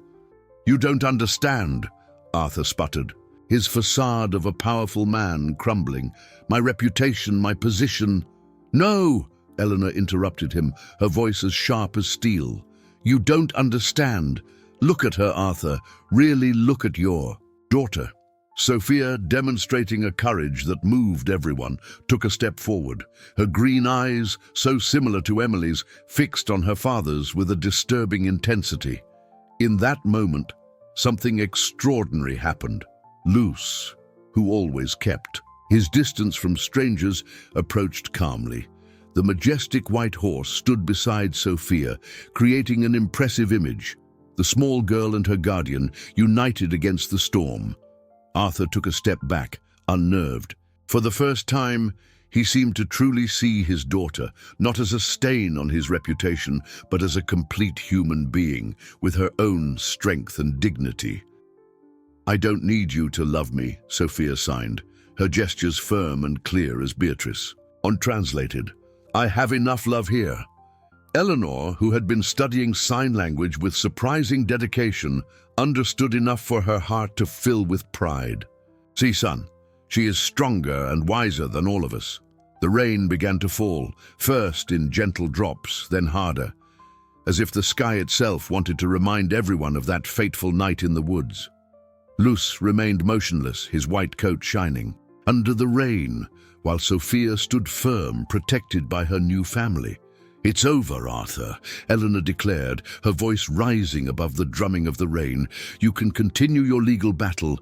"You don't understand," Arthur sputtered, his facade of a powerful man crumbling. "My reputation, my position—" "No!" Eleanor interrupted him, her voice as sharp as steel. "You don't understand. Look at her, Arthur. Really look at your daughter." Sophia, demonstrating a courage that moved everyone, took a step forward, her green eyes, so similar to Emily's, fixed on her father's with a disturbing intensity. In that moment, something extraordinary happened. Luce, who always kept his distance from strangers, approached calmly. The majestic white horse stood beside Sophia, creating an impressive image. The small girl and her guardian united against the storm. Arthur took a step back, unnerved. For the first time, he seemed to truly see his daughter, not as a stain on his reputation, but as a complete human being, with her own strength and dignity. "I don't need you to love me," Sophia signed, her gestures firm and clear as Beatrice. Untranslated, "I have enough love here." Eleanor, who had been studying sign language with surprising dedication, understood enough for her heart to fill with pride. "See, son, she is stronger and wiser than all of us." The rain began to fall, first in gentle drops, then harder, as if the sky itself wanted to remind everyone of that fateful night in the woods. Luce remained motionless, his white coat shining, under the rain, while Sophia stood firm, protected by her new family. "It's over, Arthur," Eleanor declared, her voice rising above the drumming of the rain. "You can continue your legal battle,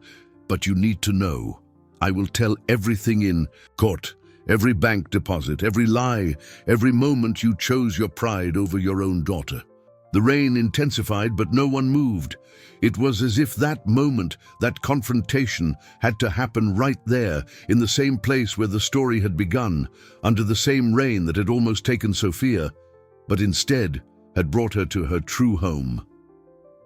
but you need to know. I will tell everything in court, every bank deposit, every lie, every moment you chose your pride over your own daughter." The rain intensified, but no one moved. It was as if that moment, that confrontation, had to happen right there, in the same place where the story had begun, under the same rain that had almost taken Sophia, but instead had brought her to her true home.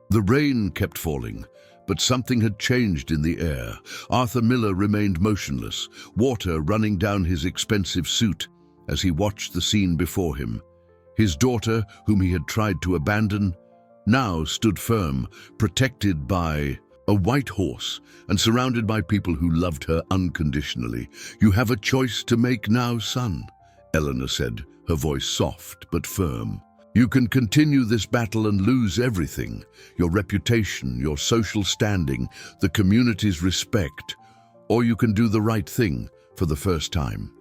The rain kept falling, but something had changed in the air. Arthur Miller remained motionless, water running down his expensive suit as he watched the scene before him. His daughter, whom he had tried to abandon, now stood firm, protected by a white horse and surrounded by people who loved her unconditionally. "You have a choice to make now, son," Eleanor said, her voice soft but firm. "You can continue this battle and lose everything, your reputation, your social standing, the community's respect, or you can do the right thing for the first time."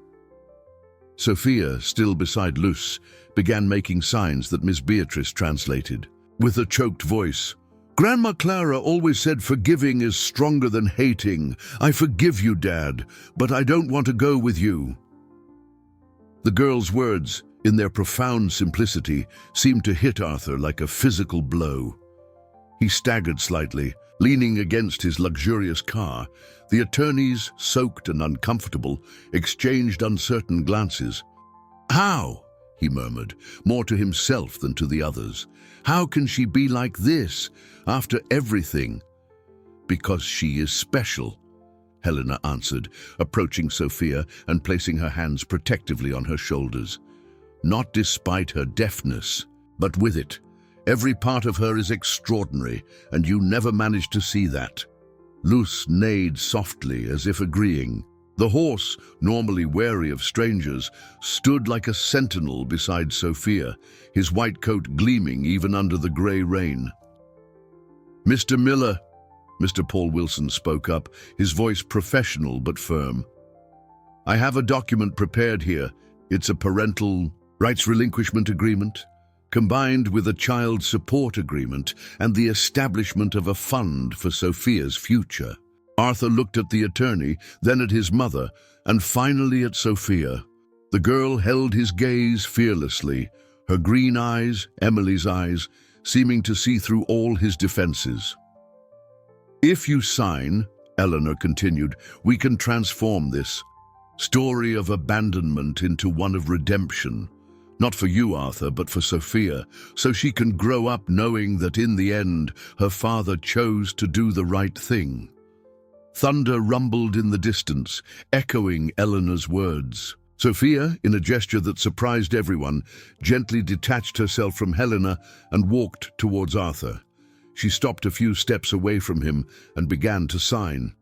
Sophia, still beside Luce, began making signs that Miss Beatrice translated. With a choked voice, "Grandma Clara always said forgiving is stronger than hating. I forgive you, Dad, but I don't want to go with you." The girl's words, in their profound simplicity, seemed to hit Arthur like a physical blow. He staggered slightly, leaning against his luxurious car. The attorneys, soaked and uncomfortable, exchanged uncertain glances. "How?" he murmured, more to himself than to the others. "How can she be like this, after everything?" "Because she is special," Helena answered, approaching Sophia and placing her hands protectively on her shoulders. "Not despite her deafness, but with it. Every part of her is extraordinary, and you never managed to see that." Luce neighed softly, as if agreeing. The horse, normally wary of strangers, stood like a sentinel beside Sophia, his white coat gleaming even under the grey rain. "Mr. Miller," Mr. Paul Wilson spoke up, his voice professional but firm. "I have a document prepared here. It's a parental rights relinquishment agreement, combined with a child support agreement and the establishment of a fund for Sophia's future." Arthur looked at the attorney, then at his mother, and finally at Sophia. The girl held his gaze fearlessly, her green eyes, Emily's eyes, seeming to see through all his defenses. "If you sign," Eleanor continued, "we can transform this story of abandonment into one of redemption. Not for you, Arthur, but for Sophia, so she can grow up knowing that in the end, her father chose to do the right thing." Thunder rumbled in the distance, echoing Eleanor's words. Sophia, in a gesture that surprised everyone, gently detached herself from Helena and walked towards Arthur. She stopped a few steps away from him and began to sign.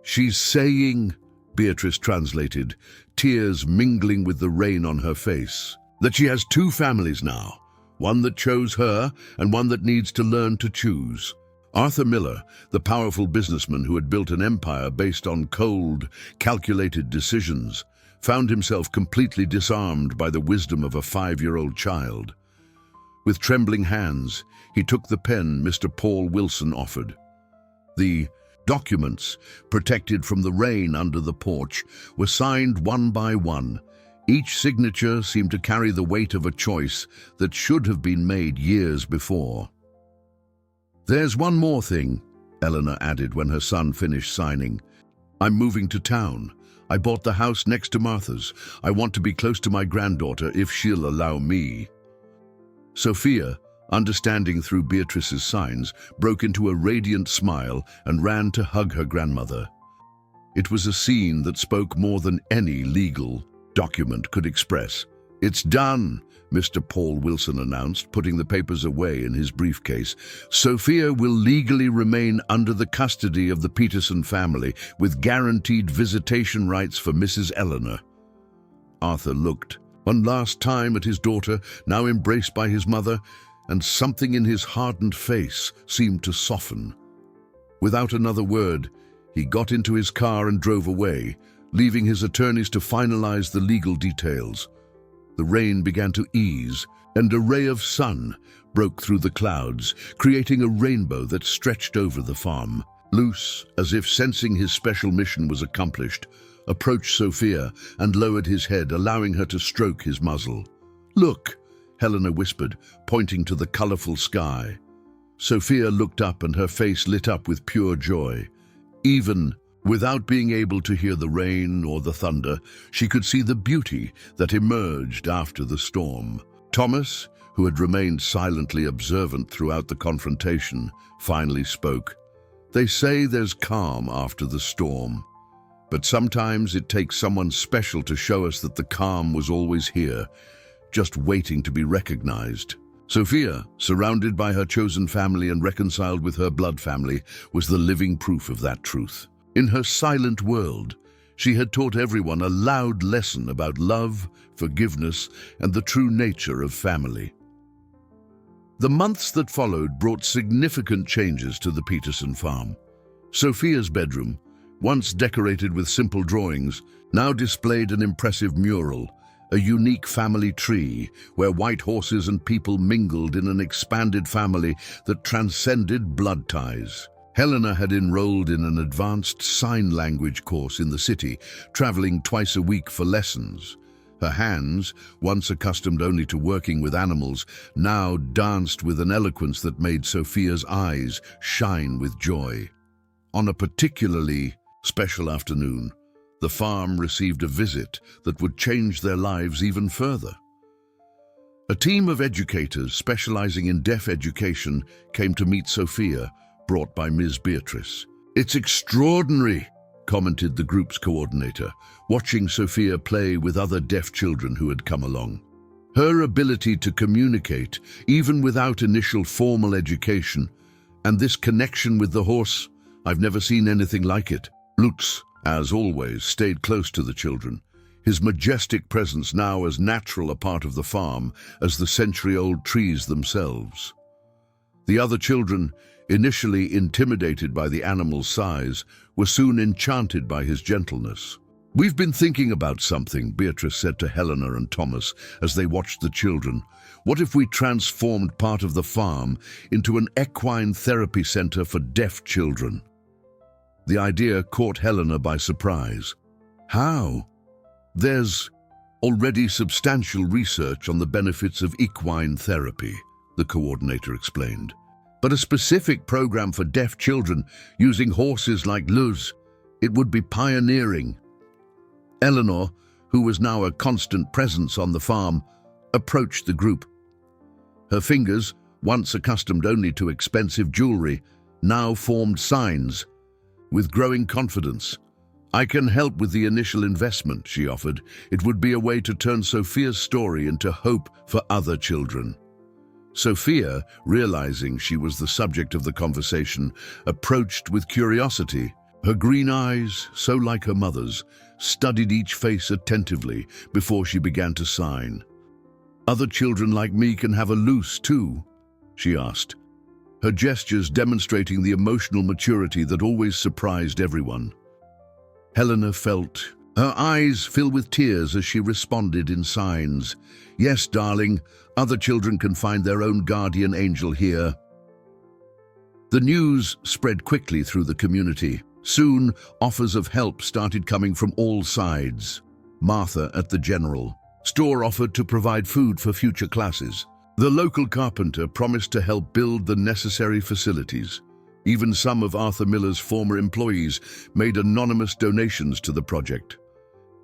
"She's saying," Beatrice translated, tears mingling with the rain on her face, "that she has two families now, one that chose her and one that needs to learn to choose." Arthur Miller, the powerful businessman who had built an empire based on cold, calculated decisions, found himself completely disarmed by the wisdom of a 5-year-old child. With trembling hands, he took the pen Mr. Paul Wilson offered. The documents, protected from the rain under the porch, were signed one by one. Each signature seemed to carry the weight of a choice that should have been made years before. "There's one more thing," Eleanor added when her son finished signing. "I'm moving to town. I bought the house next to Martha's. I want to be close to my granddaughter if she'll allow me." Sophia, understanding through Beatrice's signs, broke into a radiant smile and ran to hug her grandmother. It was a scene that spoke more than any legal document could express. "It's done," Mr. Paul Wilson announced, putting the papers away in his briefcase. "Sophia will legally remain under the custody of the Peterson family, with guaranteed visitation rights for Mrs. Eleanor." Arthur looked one last time at his daughter, now embraced by his mother, and something in his hardened face seemed to soften. Without another word, he got into his car and drove away, leaving his attorneys to finalize the legal details. The rain began to ease, and a ray of sun broke through the clouds, creating a rainbow that stretched over the farm. Luce, as if sensing his special mission was accomplished, approached Sophia and lowered his head, allowing her to stroke his muzzle. "Look," Helena whispered, pointing to the colorful sky. Sophia looked up and her face lit up with pure joy. Even without being able to hear the rain or the thunder, she could see the beauty that emerged after the storm. Thomas, who had remained silently observant throughout the confrontation, finally spoke. "They say there's calm after the storm, but sometimes it takes someone special to show us that the calm was always here, just waiting to be recognized." Sophia, surrounded by her chosen family and reconciled with her blood family, was the living proof of that truth. In her silent world, she had taught everyone a loud lesson about love, forgiveness, and the true nature of family. The months that followed brought significant changes to the Peterson farm. Sophia's bedroom, once decorated with simple drawings, now displayed an impressive mural, a unique family tree where white horses and people mingled in an expanded family that transcended blood ties. Helena had enrolled in an advanced sign language course in the city, traveling twice a week for lessons. Her hands, once accustomed only to working with animals, now danced with an eloquence that made Sophia's eyes shine with joy. On a particularly special afternoon, the farm received a visit that would change their lives even further. A team of educators specializing in deaf education came to meet Sophia, brought by Ms. Beatrice. "It's extraordinary," commented the group's coordinator, watching Sophia play with other deaf children who had come along. "Her ability to communicate, even without initial formal education, and this connection with the horse, I've never seen anything like it." Lutz, as always, stayed close to the children, his majestic presence now as natural a part of the farm as the century-old trees themselves. The other children, initially intimidated by the animal's size, were soon enchanted by his gentleness. "We've been thinking about something," Beatrice said to Helena and Thomas as they watched the children. "What if we transformed part of the farm into an equine therapy center for deaf children?" The idea caught Helena by surprise. "How?" "There's already substantial research on the benefits of equine therapy," the coordinator explained. "But a specific program for deaf children using horses like Luz, it would be pioneering." Eleanor, who was now a constant presence on the farm, approached the group. Her fingers, once accustomed only to expensive jewelry, now formed signs. With growing confidence, "I can help with the initial investment," she offered. "It would be a way to turn Sophia's story into hope for other children." Sophia, realizing she was the subject of the conversation, approached with curiosity. Her green eyes, so like her mother's, studied each face attentively before she began to sign. "Other children like me can have a loose too?" she asked. her gestures demonstrating the emotional maturity that always surprised everyone. Helena felt her eyes fill with tears as she responded in signs. "Yes, darling, other children can find their own guardian angel here." The news spread quickly through the community. Soon, offers of help started coming from all sides. Martha at the general store offered to provide food for future classes. The local carpenter promised to help build the necessary facilities. Even some of Arthur Miller's former employees made anonymous donations to the project.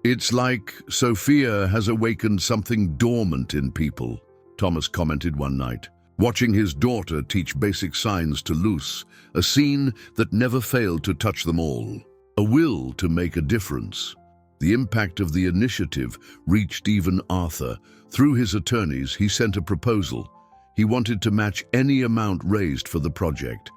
"It's like Sophia has awakened something dormant in people," Thomas commented one night, watching his daughter teach basic signs to Luce, a scene that never failed to touch them all. A will to make a difference. The impact of the initiative reached even Arthur. Through his attorneys, he sent a proposal. He wanted to match any amount raised for the project.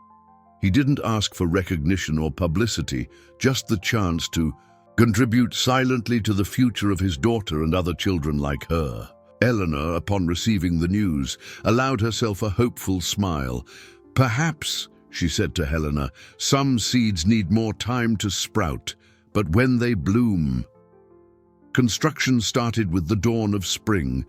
He didn't ask for recognition or publicity, just the chance to contribute silently to the future of his daughter and other children like her. Eleanor, upon receiving the news, allowed herself a hopeful smile. "Perhaps," she said to Helena, "some seeds need more time to sprout, but when they bloom..." Construction started with the dawn of spring.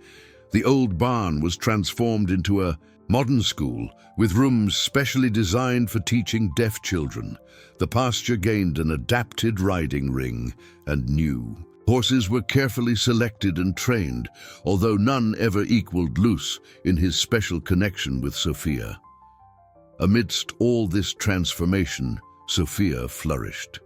The old barn was transformed into a modern school, with rooms specially designed for teaching deaf children. The pasture gained an adapted riding ring, and new horses were carefully selected and trained, although none ever equaled Luce in his special connection with Sophia. Amidst all this transformation, Sophia flourished.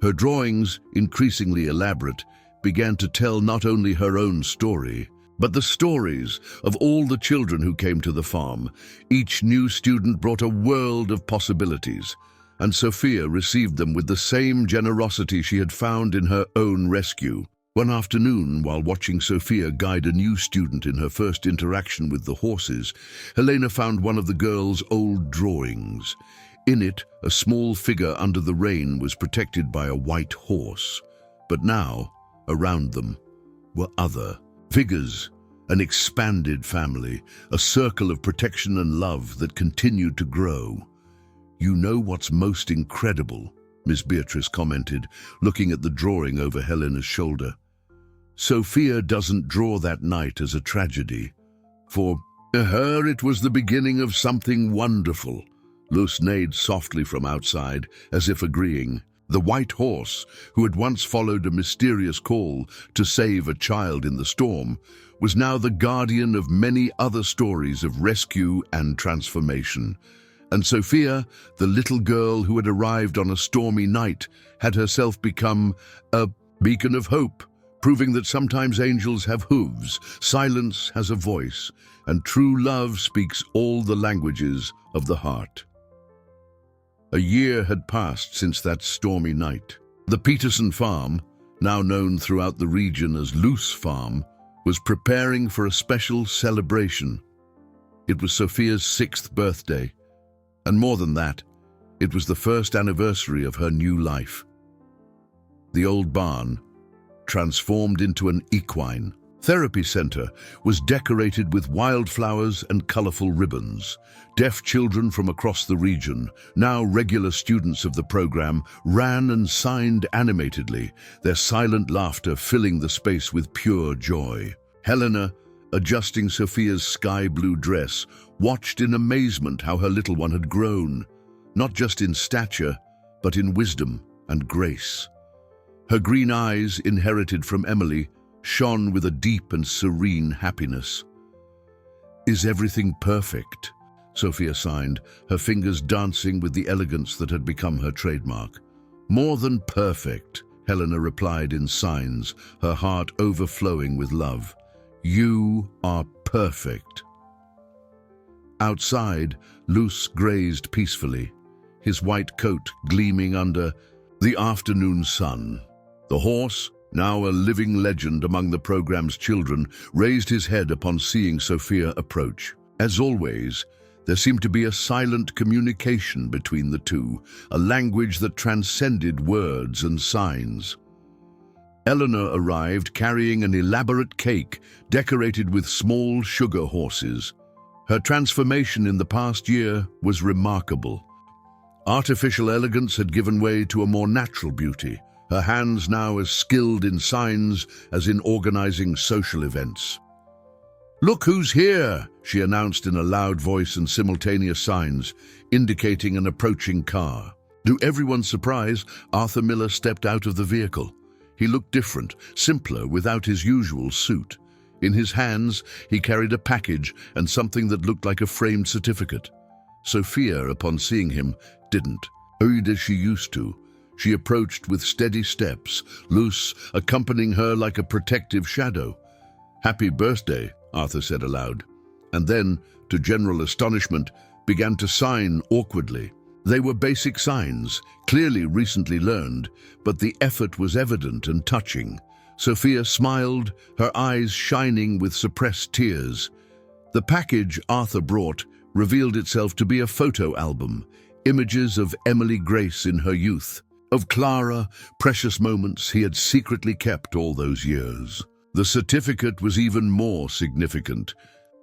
Her drawings, increasingly elaborate, began to tell not only her own story, but the stories of all the children who came to the farm. Each new student brought a world of possibilities, and Sophia received them with the same generosity she had found in her own rescue. One afternoon, while watching Sophia guide a new student in her first interaction with the horses, Helena found one of the girl's old drawings. In it, a small figure under the rain was protected by a white horse. But now, around them, were other figures, an expanded family, a circle of protection and love that continued to grow. "You know what's most incredible?" Miss Beatrice commented, looking at the drawing over Helena's shoulder. "Sophia doesn't draw that night as a tragedy. For her, it was the beginning of something wonderful." Luce neighed softly from outside, as if agreeing. The white horse, who had once followed a mysterious call to save a child in the storm, was now the guardian of many other stories of rescue and transformation. And Sophia, the little girl who had arrived on a stormy night, had herself become a beacon of hope, proving that sometimes angels have hooves, silence has a voice, and true love speaks all the languages of the heart. A year had passed since that stormy night. The Peterson farm, now known throughout the region as Luce Farm, was preparing for a special celebration. It was Sophia's 6th birthday, and more than that, it was the first anniversary of her new life. The old barn, transformed into an equine therapy center, was decorated with wildflowers and colorful ribbons. Deaf children from across the region, now regular students of the program, ran and signed animatedly, their silent laughter filling the space with pure joy. Helena, adjusting Sophia's sky-blue dress, watched in amazement how her little one had grown, not just in stature, but in wisdom and grace. Her green eyes, inherited from Emily, shone with a deep and serene happiness. "Is everything perfect?" Sophia signed, her fingers dancing with the elegance that had become her trademark. "More than perfect," Helena replied in signs, her heart overflowing with love. "You are perfect." Outside, Luce grazed peacefully, his white coat gleaming under the afternoon sun. The horse, now a living legend among the program's children, raised his head upon seeing Sophia approach. As always, there seemed to be a silent communication between the two, a language that transcended words and signs. Eleanor arrived carrying an elaborate cake decorated with small sugar horses. Her transformation in the past year was remarkable. Artificial elegance had given way to a more natural beauty, her hands now as skilled in signs as in organizing social events. "Look who's here," she announced in a loud voice and simultaneous signs, indicating an approaching car. To everyone's surprise, Arthur Miller stepped out of the vehicle. He looked different, simpler, without his usual suit. In his hands, he carried a package and something that looked like a framed certificate. Sophia, upon seeing him, didn't. Hurried as she used to. She approached with steady steps, Luce accompanying her like a protective shadow. "Happy birthday," Arthur said aloud, and then, to general astonishment, began to sign awkwardly. They were basic signs, clearly recently learned, but the effort was evident and touching. Sophia smiled, her eyes shining with suppressed tears. The package Arthur brought revealed itself to be a photo album, images of Emily Grace in her youth, of Clara, precious moments he had secretly kept all those years. The certificate was even more significant,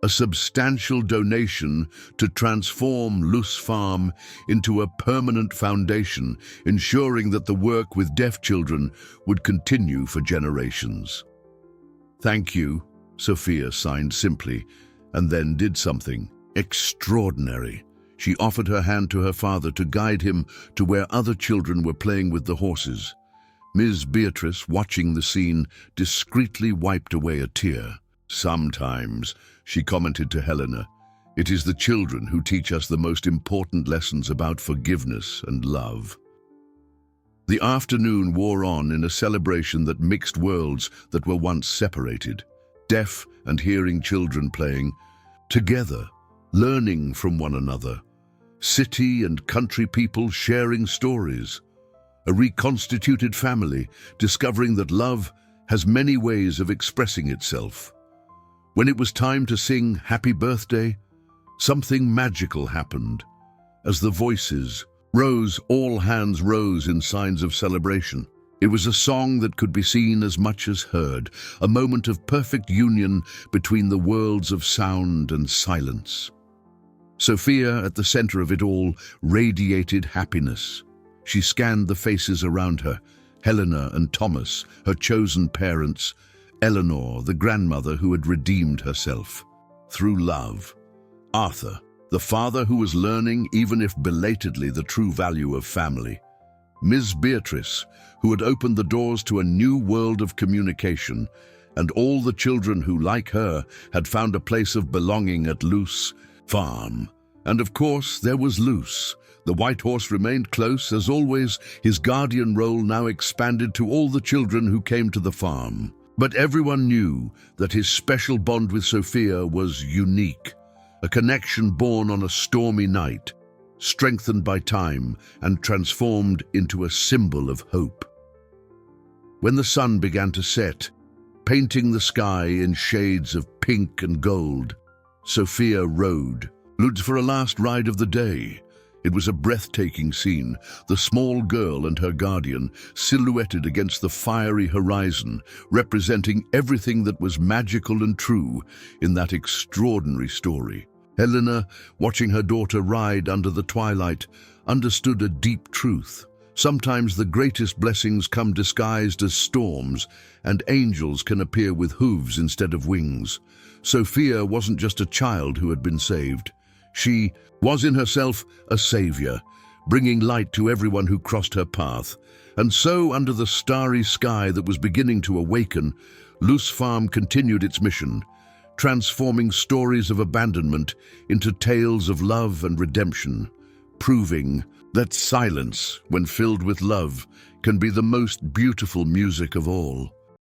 a substantial donation to transform Luce Farm into a permanent foundation, ensuring that the work with deaf children would continue for generations. "Thank you," Sophia signed simply, and then did something extraordinary. She offered her hand to her father to guide him to where other children were playing with the horses. Ms. Beatrice, watching the scene, discreetly wiped away a tear. "Sometimes," she commented to Helena, "it is the children who teach us the most important lessons about forgiveness and love." The afternoon wore on in a celebration that mixed worlds that were once separated, deaf and hearing children playing together, learning from one another, city and country people sharing stories, a reconstituted family discovering that love has many ways of expressing itself. When it was time to sing Happy Birthday, something magical happened. As the voices rose, all hands rose in signs of celebration. It was a song that could be seen as much as heard, a moment of perfect union between the worlds of sound and silence. Sophia, at the center of it all, radiated happiness. She scanned the faces around her, Helena and Thomas, her chosen parents, Eleanor, the grandmother who had redeemed herself through love, Arthur, the father who was learning, even if belatedly, the true value of family, Ms. Beatrice, who had opened the doors to a new world of communication, and all the children who, like her, had found a place of belonging at Luce Farm. And of course, there was Luce. The white horse remained close, as always, his guardian role now expanded to all the children who came to the farm. But everyone knew that his special bond with Sophia was unique, a connection born on a stormy night, strengthened by time and transformed into a symbol of hope. When the sun began to set, painting the sky in shades of pink and gold, Sophia rode for a last ride of the day. It was a breathtaking scene, the small girl and her guardian silhouetted against the fiery horizon, representing everything that was magical and true in that extraordinary story. Helena, watching her daughter ride under the twilight, understood a deep truth. Sometimes the greatest blessings come disguised as storms, and angels can appear with hooves instead of wings. Sophia wasn't just a child who had been saved. She was in herself a savior, bringing light to everyone who crossed her path. And so, under the starry sky that was beginning to awaken, Luce Farm continued its mission, transforming stories of abandonment into tales of love and redemption, proving that silence, when filled with love, can be the most beautiful music of all.